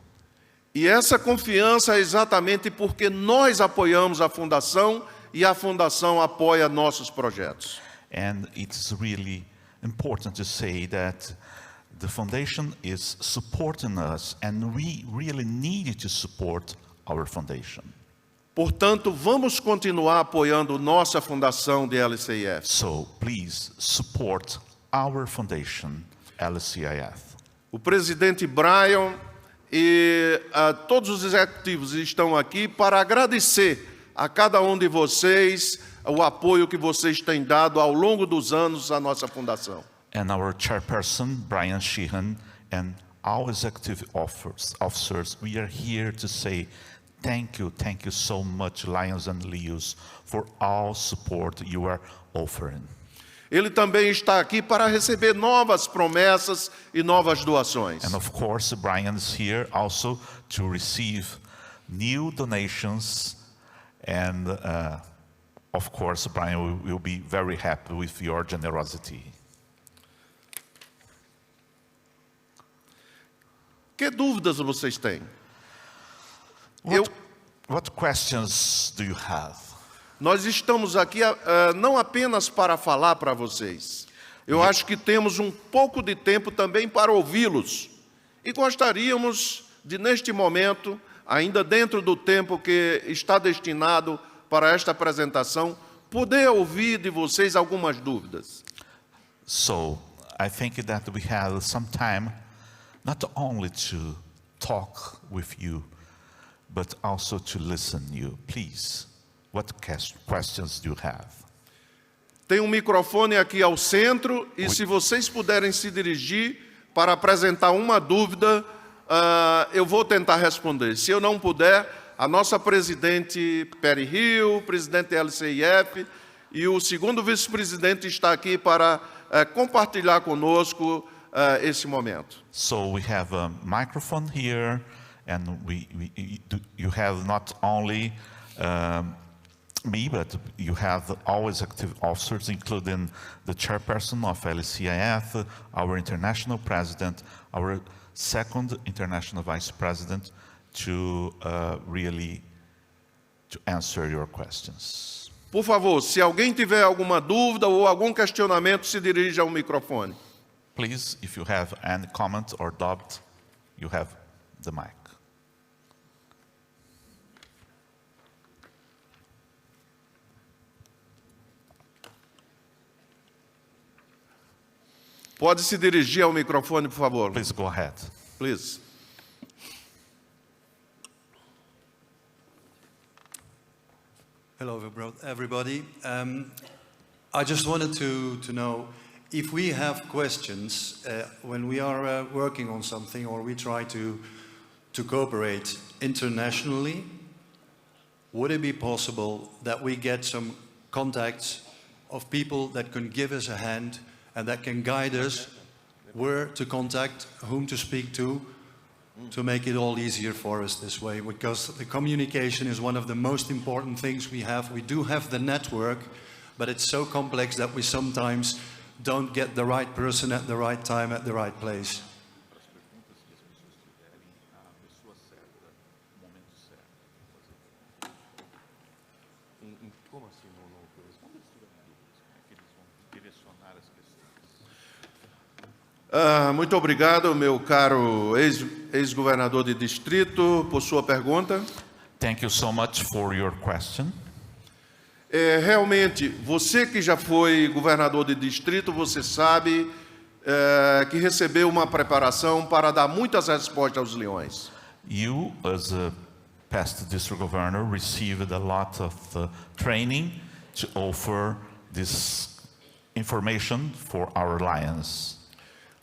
O: E essa confiança é exatamente porque nós apoiamos a fundação e a fundação apoia nossos projetos.
P: And it's really important to say that the foundation is supporting us, and we really need to support our foundation.
O: Portanto, vamos continuar apoiando nossa fundação de LCIF.
P: So, please support our foundation, LCIF.
O: O presidente Brian e todos os executivos estão aqui para agradecer a cada um de vocês o apoio que vocês têm dado ao longo dos anos à nossa fundação.
P: And our chairperson, Brian Sheehan, and all executive officers, we are here to say thank you so much, Lions and Leos, for all support you are offering.
O: Ele também está aqui para receber novas promessas e novas doações.
P: And of course, Brian is here also to receive new donations, and of course, Brian will be very happy with your generosity.
O: Que dúvidas vocês têm?
P: What questions do you have?
O: Nós estamos aqui não apenas para falar para vocês. Eu acho que temos um pouco de tempo também para ouvi-los. E gostaríamos de, neste momento, ainda dentro do tempo que está destinado para esta apresentação, poder ouvir de vocês algumas dúvidas.
P: So, I think that we have some time not only to talk with you, but also to listen you. Please, what questions do you have?
O: Tem um microfone aqui ao centro e se vocês puderem se dirigir para apresentar uma dúvida, eu vou tentar responder. Se eu não puder, a nossa presidente Patti Hill, presidente da LCIF e o segundo vice-presidente está aqui para compartilhar conosco esse momento.
P: So we have a microphone here, and you have not only me, but you have all executive officers, including the chairperson of LCIF, our international president, our second international vice president, to really to answer your questions.
O: Por favor, se alguém tiver alguma dúvida ou algum questionamento, se dirija ao microfone.
P: Please, if you have any comment or doubt, you have the mic.
O: Pode se dirigir ao microfone, por favor.
P: Please go ahead.
O: Please.
Q: Hello, everybody. I just wanted to know if we have questions when we are working on something or we try to cooperate internationally, would it be possible that we get some contacts of people that can give us a hand and that can guide us where to contact, whom to speak to make it all easier for us this way? Because the communication is one of the most important things we have. We do have the network, but it's so complex that we sometimes don't get the right person at the right time at the right place.
O: Muito obrigado, meu caro ex-governador de distrito, por sua pergunta.
P: Thank you so much for your question.
O: Realmente, você que já foi governador de distrito, você sabe que recebeu uma preparação para dar muitas respostas aos leões.
P: You, as a past district governor, received a lot of training to offer this information for our lions.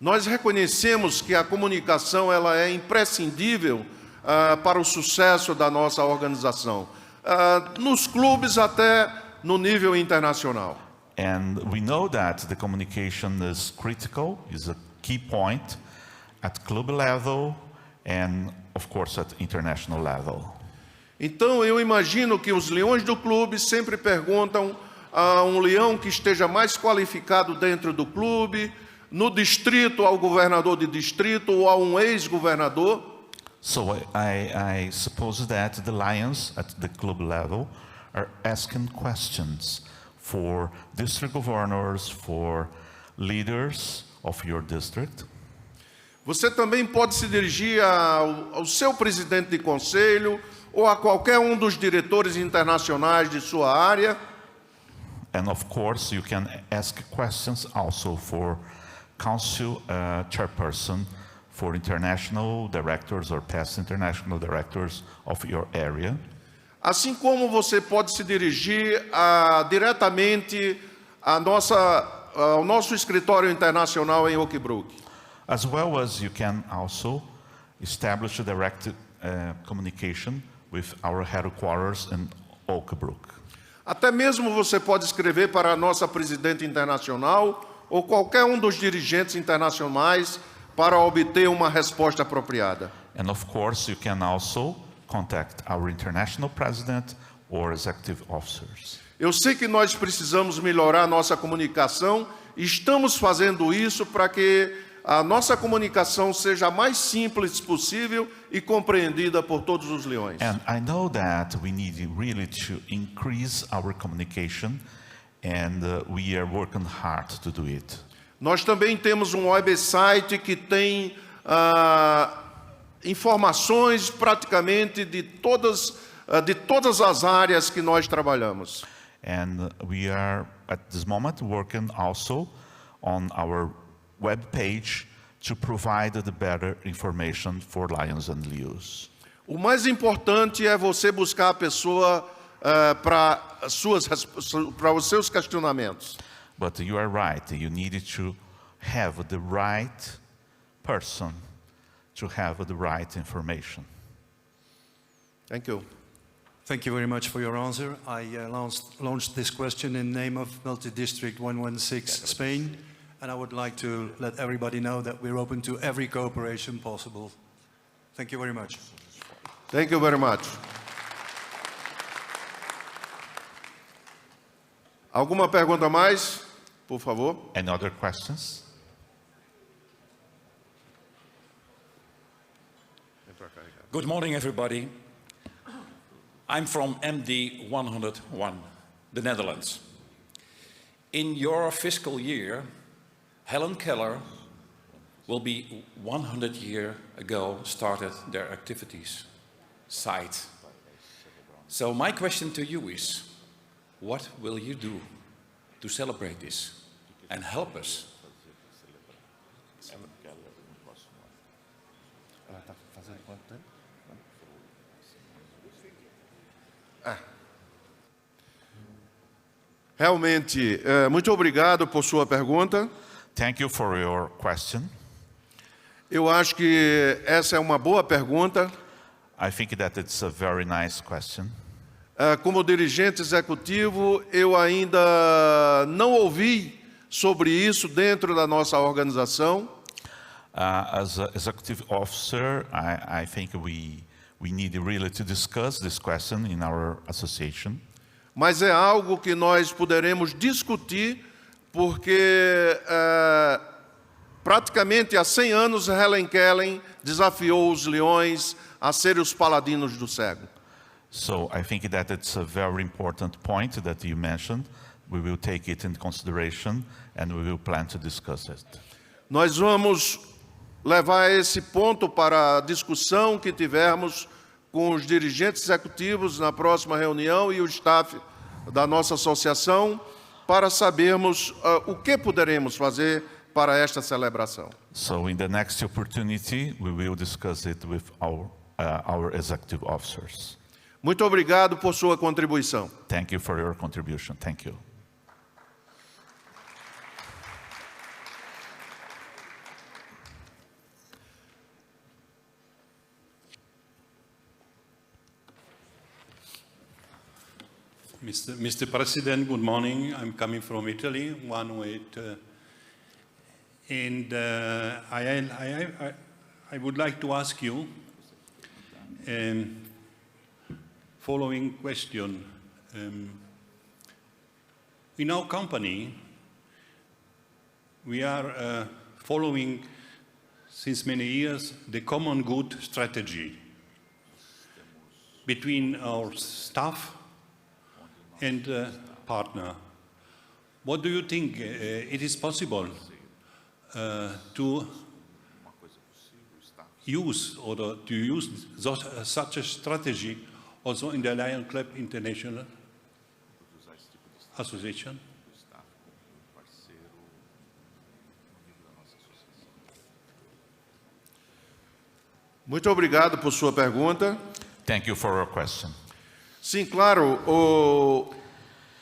O: Nós reconhecemos que a comunicação ela é imprescindível para o sucesso da nossa organização, nos clubes até no nível internacional.
P: And we know that the communication is critical, is a key point at club level and, of course, at international level.
O: Então, eu imagino que os leões do clube sempre perguntam a um leão que esteja mais qualificado dentro do clube, no distrito ao governador de distrito ou a um ex-governador.
P: So I suppose that the lions at the club level are asking questions for district governors, for leaders of your district.
O: Você também pode se dirigir ao seu presidente de conselho ou a qualquer um dos diretores internacionais de sua área.
P: And of course, you can ask questions also for council chairperson, for international directors or past international directors of your area.
O: Assim como você pode se dirigir diretamente ao nosso escritório internacional em Oak Brook.
P: As well as you can also establish a direct communication with our headquarters in Oak Brook.
O: Até mesmo você pode escrever para a nossa presidente internacional ou qualquer um dos dirigentes internacionais para obter uma resposta apropriada.
P: And of course, you can also contact our international president or executive officers.
O: Eu sei que nós precisamos melhorar nossa comunicação e estamos fazendo isso para que a nossa comunicação seja a mais simples possível e compreendida por todos os leões.
P: And I know that we need really to increase our communication and we are working hard to do it.
O: Nós também temos um website que tem informações praticamente de todas as áreas que nós trabalhamos.
P: And we are at this moment working also on our web page to provide the better information for lions and leos.
O: O mais importante é você buscar a pessoa para os seus questionamentos.
P: But you are right. You need to have the right person to have the right information.
O: Thank you.
Q: Thank you very much for your answer. I launched this question in the name of Multi-District 116 Spain, and I would like to let everybody know that we're open to every cooperation possible. Thank you very much.
O: Thank you very much. Alguma pergunta mais, por favor?
P: Any other questions?
R: Good morning, everybody. I'm from MD 101, the Netherlands. In your fiscal year, Helen Keller will be 100 years ago started their activities site. So my question to you is, what will you do to celebrate this and help us?
O: Realmente, muito obrigado por sua pergunta.
P: Thank you for your question.
O: Eu acho que essa é uma boa pergunta.
P: I think that it's a very nice question.
O: Como dirigente executivo, eu ainda não ouvi sobre isso dentro da nossa organização.
P: As an executive officer, I think we need really to discuss this question in our association.
O: Mas é algo que nós poderemos discutir, porque praticamente há 100 anos Helen Keller desafiou os leões a serem os paladinos do cego.
P: So I think that it's a very important point that you mentioned. We will take it into consideration and we will plan to discuss it.
O: Nós vamos levar esse ponto para a discussão que tivermos com os dirigentes executivos na próxima reunião e o staff da nossa associação para sabermos o que poderemos fazer para esta celebração.
P: So in the next opportunity, we will discuss it with our executive officers.
O: Muito obrigado por sua contribuição.
P: Thank you for your contribution. Thank you.
Q: Mr. President, good morning. I'm coming from Italy, 108. I would like to ask you following question. In our company, we are following since many years the common good strategy between our staff and partner. What do you think it is possible to use such a strategy also in the Lions Club International Association?
O: Muito obrigado por sua pergunta.
P: Thank you for your question.
O: Sim, claro,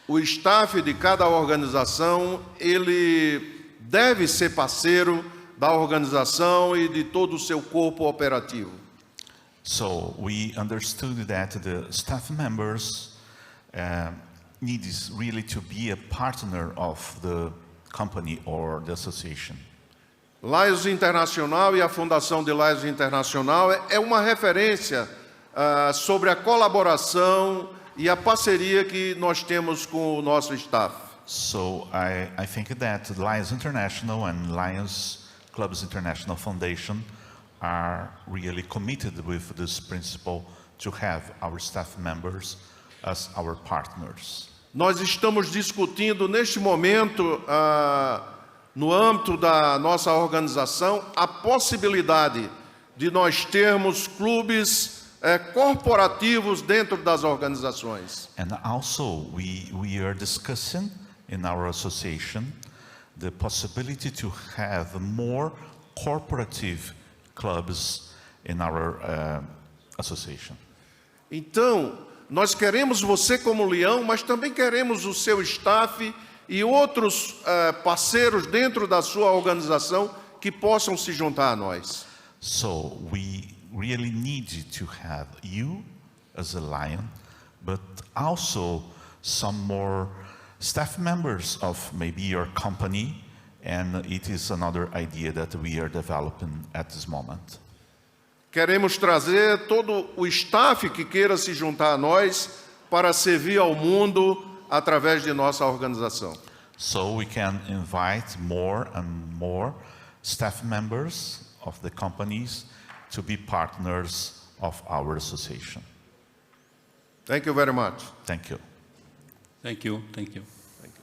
O: o staff de cada organização, ele deve ser parceiro da organização e de todo o seu corpo operativo.
P: So we understood that the staff members need really to be a partner of the company or the association.
O: Lions Internacional e a Fundação de Lions Internacional é uma referência sobre a colaboração e a parceria que nós temos com o nosso staff.
P: So I think that Lions International and Lions Clubs International Foundation are really committed with this principle to have our staff members as our partners.
O: Nós estamos discutindo neste momento, no âmbito da nossa organização, a possibilidade de nós termos clubes corporativos dentro das organizações.
P: And also we are discussing in our association the possibility to have more corporative clubs in our association.
O: Então, nós queremos você como leão, mas também queremos o seu staff e outros parceiros dentro da sua organização que possam se juntar a nós.
P: So we really need to have you as a lion, but also some more staff members of maybe your company, and it is another idea that we are developing at this moment.
O: Queremos trazer todo o staff que queira se juntar a nós para servir ao mundo através de nossa organização.
P: So we can invite more and more staff members of the companies to be partners of our association.
O: Thank you very much.
P: Thank you.
Q: Thank you. Thank you.
O: Thank you.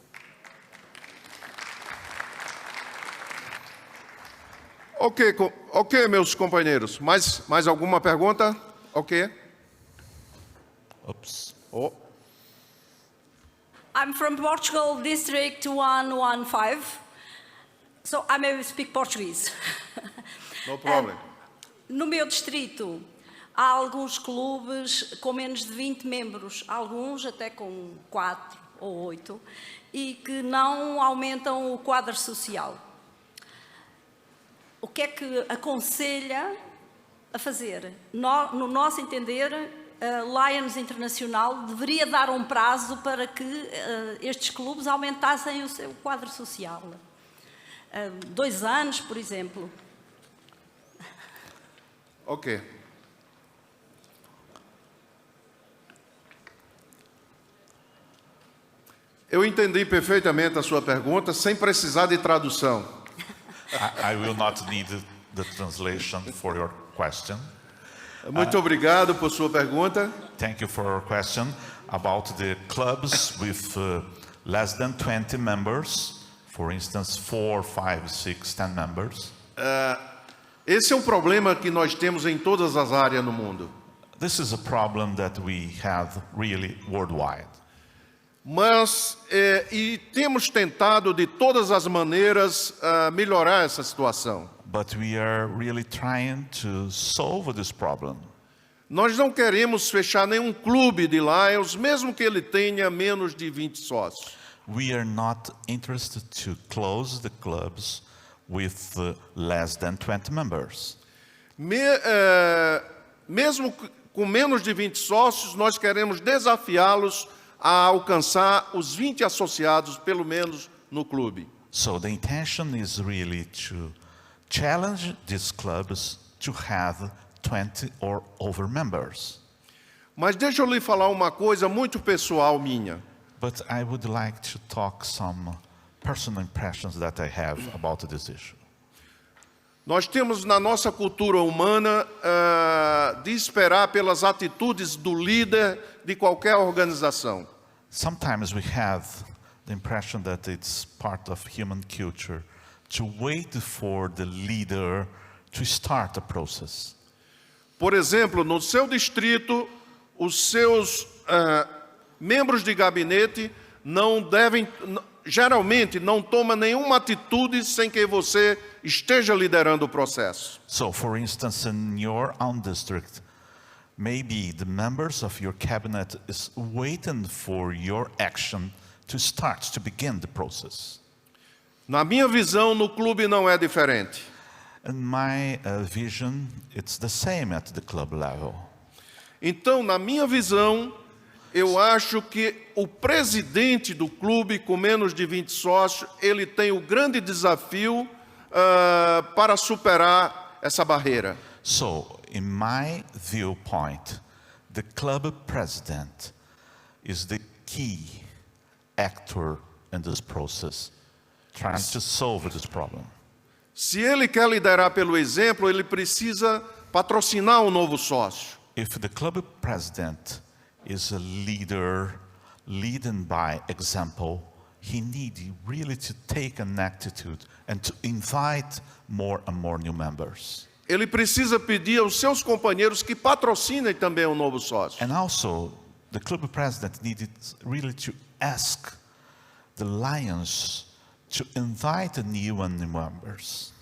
O: Ok, meus companheiros. Mais alguma pergunta? Ok.
P: Oops.
O: Oh.
S: I'm from Portugal, District 115. So I may speak Portuguese.
O: No problem.
S: No meu distrito, há alguns clubes com menos de 20 membros, alguns até com 4 ou 8, e que não aumentam o quadro social. O que é que aconselha a fazer? No nosso entender, a Lions Internacional deveria dar um prazo para que estes clubes aumentassem o seu quadro social. 2 anos, por exemplo.
O: Ok. Eu entendi perfeitamente a sua pergunta, sem precisar de tradução.
P: I will not need the translation for your question.
O: Muito obrigado por sua pergunta.
P: Thank you for your question about the clubs with less than 20 members, for instance, 4, 5, 6, 10 members.
O: Esse é um problema que nós temos em todas as áreas no mundo.
P: This is a problem that we have really worldwide.
O: Mas e temos tentado de todas as maneiras melhorar essa situação.
P: But we are really trying to solve this problem.
O: Nós não queremos fechar nenhum clube de Lions, mesmo que ele tenha menos de 20 sócios.
P: We are not interested to close the clubs with less than 20 members.
O: Mesmo com menos de 20 sócios, nós queremos desafiá-los a alcançar os 20 associados, pelo menos, no clube.
P: So the intention is really to challenge these clubs to have 20 or over members.
O: Mas deixa eu lhe falar uma coisa muito pessoal minha.
P: But I would like to talk some personal impressions that I have about this issue.
O: Nós temos na nossa cultura humana de esperar pelas atitudes do líder de qualquer organização.
P: Sometimes we have the impression that it's part of human culture to wait for the leader to start a process.
O: Por exemplo, no seu distrito, os seus membros de gabinete geralmente não tomam nenhuma atitude sem que você esteja liderando o processo.
P: So, for instance, in your own district, maybe the members of your cabinet is waiting for your action to start, to begin the process.
O: Na minha visão, no clube não é diferente.
P: In my vision, it's the same at the club level.
O: Então, na minha visão, eu acho que o presidente do clube, com menos de 20 sócios, ele tem o grande desafio para superar essa barreira.
P: So, in my viewpoint, the club president is the key actor in this process, trying to solve this problem.
O: Se ele quer liderar pelo exemplo, ele precisa patrocinar um novo sócio.
P: If the club president is a leader leading by example, he needs really to take an attitude and to invite more and more new members.
O: Ele precisa pedir aos seus companheiros que patrocinem também um novo sócio.
P: And also, the club president needed really to ask the Lions to invite the new members.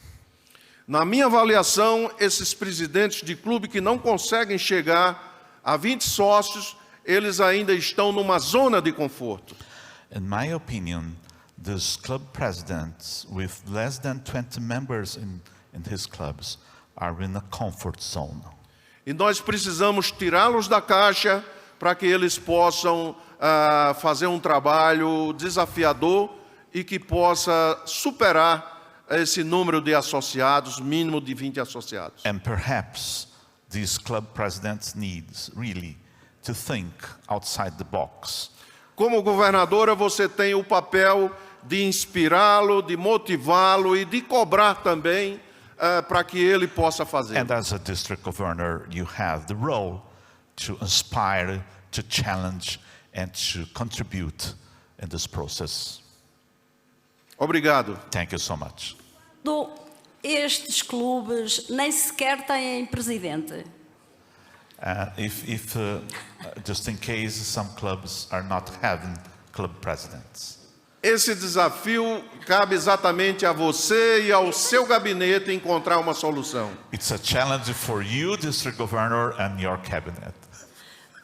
O: Na minha avaliação, esses presidentes de clube que não conseguem chegar a 20 sócios, eles ainda estão numa zona de conforto.
P: In my opinion, these club presidents with less than 20 members in his clubs are in a comfort zone.
O: E nós precisamos tirá-los da caixa para que eles possam fazer um trabalho desafiador e que possa superar esse número de associados, mínimo de 20 associados.
P: And perhaps these club presidents need really to think outside the box.
O: Como governadora, você tem o papel de inspirá-lo, de motivá-lo e de cobrar também para que ele possa fazer.
P: And as a district governor, you have the role to inspire, to challenge, and to contribute in this process.
O: Obrigado.
P: Thank you so much.
S: Estes clubes nem sequer têm presidente.
P: Just in case some clubs are not having club presidents.
O: Esse desafio cabe exatamente a você e ao seu gabinete encontrar uma solução.
P: It's a challenge for you, District Governor, and your cabinet.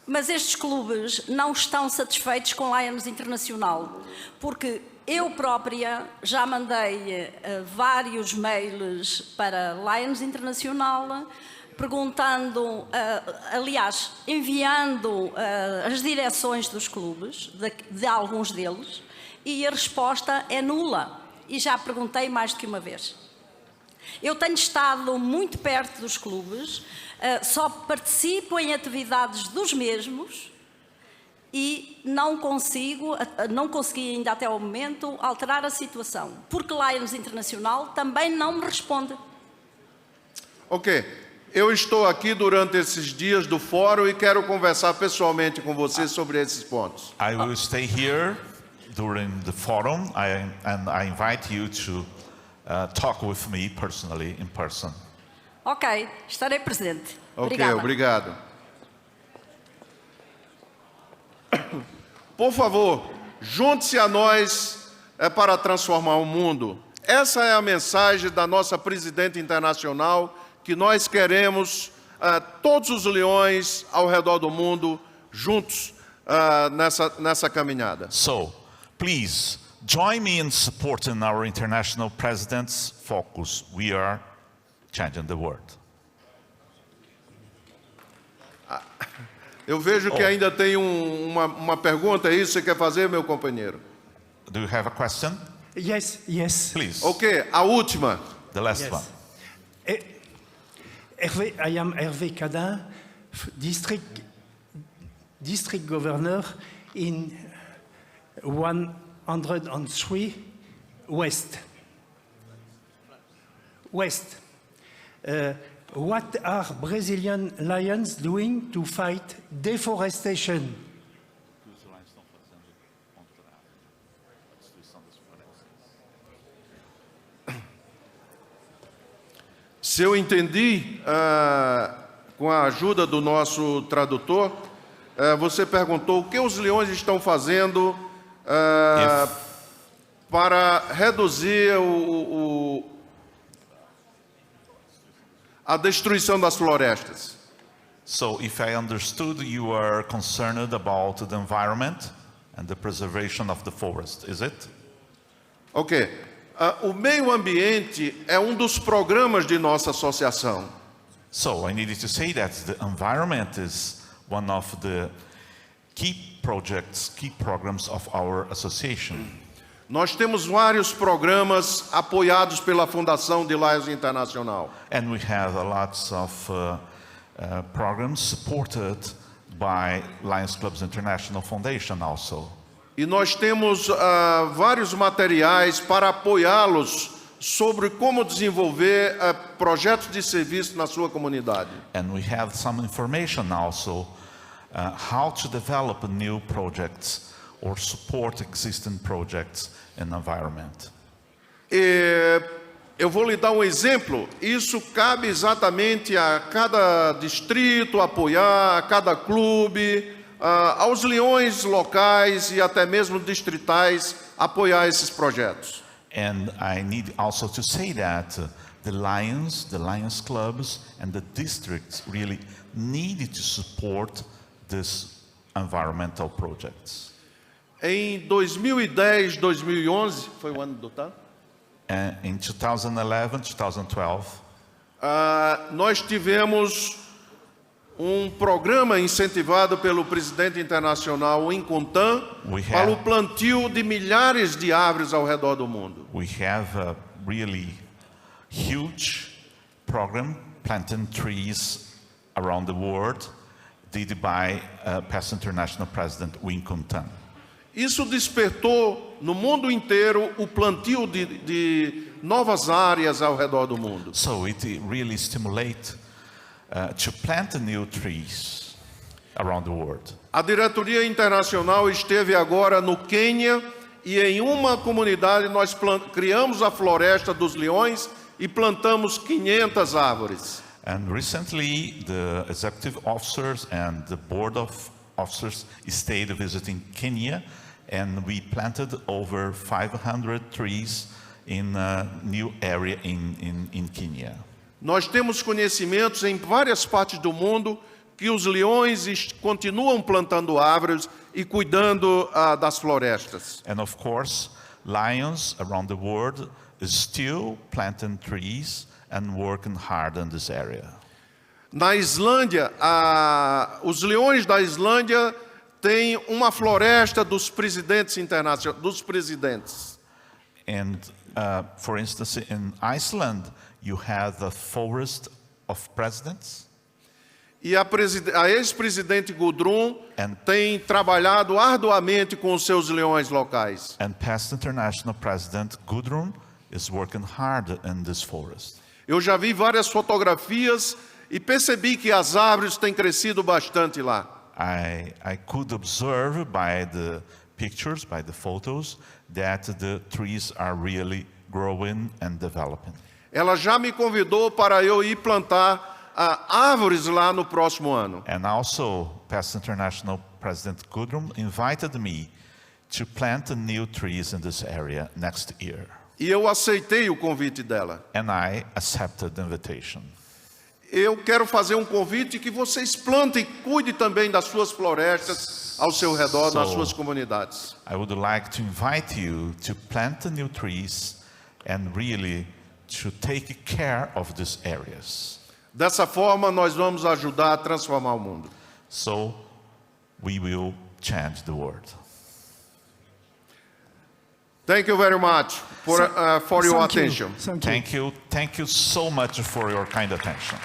S: Mas estes clubes não estão satisfeitos com Lions Internacional, porque eu própria já mandei vários mails para Lions Internacional, perguntando, aliás, enviando as direções dos clubes, de alguns deles, e a resposta é nula. E já perguntei mais do que uma vez. Eu tenho estado muito perto dos clubes, só participo em atividades dos mesmos e não consegui ainda até ao momento alterar a situação, porque Lions Internacional também não me responde.
O: Ok, eu estou aqui durante esses dias do fórum e quero conversar pessoalmente com você sobre esses pontos.
P: I will stay here during the forum, and I invite you to talk with me personally, in person.
S: Ok, estarei presente.
O: Ok,
S: Obrigada.
O: obrigado. Por favor, junte-se a nós para transformar o mundo. Essa é a mensagem da nossa presidente internacional, que nós queremos todos os leões ao redor do mundo juntos nessa caminhada.
P: So, please, join me in supporting our international president's focus. We are changing the world.
O: Eu vejo que ainda tem uma pergunta, é isso que você quer fazer, meu companheiro?
P: Do you have a question?
T: Yes, yes.
P: Please.
O: Ok, a última.
P: The last
T: Yes.
P: one.
T: Hervé, I am Hervé Cadin, district governor in 103 West. What are Brazilian lions doing to fight deforestation?
O: Se eu entendi, com a ajuda do nosso tradutor, você perguntou o que os leões estão fazendo para reduzir a destruição das florestas.
P: So, if I understood, you are concerned about the environment and the preservation of the forest, is it?
O: Ok. O meio ambiente é dos programas de nossa associação.
P: So, I needed to say that the environment is one of the key projects, key programs of our association.
O: Nós temos vários programas apoiados pela Fundação de Lions Internacional.
P: And we have lots of programs supported by Lions Clubs International Foundation also.
O: E nós temos vários materiais para apoiá-los sobre como desenvolver projetos de serviço na sua comunidade.
P: And we have some information also how to develop new projects or support existing projects in the environment.
O: Eu vou lhe dar um exemplo. Isso cabe exatamente a cada distrito apoiar, a cada clube, aos leões locais e até mesmo distritais apoiar esses projetos.
P: And I need also to say that the Lions clubs and the districts really need to support these environmental projects.
O: Em 2010, 2011, foi o ano do tá?
P: In 2011, 2012,
O: nós tivemos programa incentivado pelo presidente internacional em Kärnten para o plantio de milhares de árvores ao redor do mundo.
P: We have a really huge program planting trees around the world, led by past international president Win Kärnten.
O: Isso despertou no mundo inteiro o plantio de novas áreas ao redor do mundo.
P: So it really stimulates to plant new trees around the world.
O: A diretoria internacional esteve agora no Quênia e em uma comunidade nós criamos a floresta dos leões e plantamos 500 árvores.
P: And recently the executive officers and the board of officers stayed visiting Kenya, and we planted over 500 trees in a new area in Kenya.
O: Nós temos conhecimentos em várias partes do mundo que os leões continuam plantando árvores e cuidando das florestas.
P: And of course, lions around the world is still planting trees and working hard in this area.
O: Na Islândia, os leões da Islândia têm uma floresta dos presidentes internacionais, dos presidentes.
P: And for instance, in Iceland, you have the forest of presidents.
O: E a ex-presidente Gudrun tem trabalhado arduamente com os seus leões locais.
P: And past international president Gudrun is working hard in this forest.
O: Eu já vi várias fotografias e percebi que as árvores têm crescido bastante lá.
P: I could observe by the pictures, by the photos, that the trees are really growing and developing.
O: Ela já me convidou para eu ir plantar árvores lá no próximo ano.
P: And also, past international president Gudrun invited me to plant new trees in this area next year.
O: E eu aceitei o convite dela.
P: And I accepted the invitation.
O: Eu quero fazer um convite que vocês plantem e cuidem também das suas florestas ao seu redor, nas suas comunidades.
P: I would like to invite you to plant new trees and really to take care of these areas.
O: Dessa forma, nós vamos ajudar a transformar o mundo.
P: So we will change the world.
O: Thank you very much for your attention.
P: Thank you so much for your kind attention.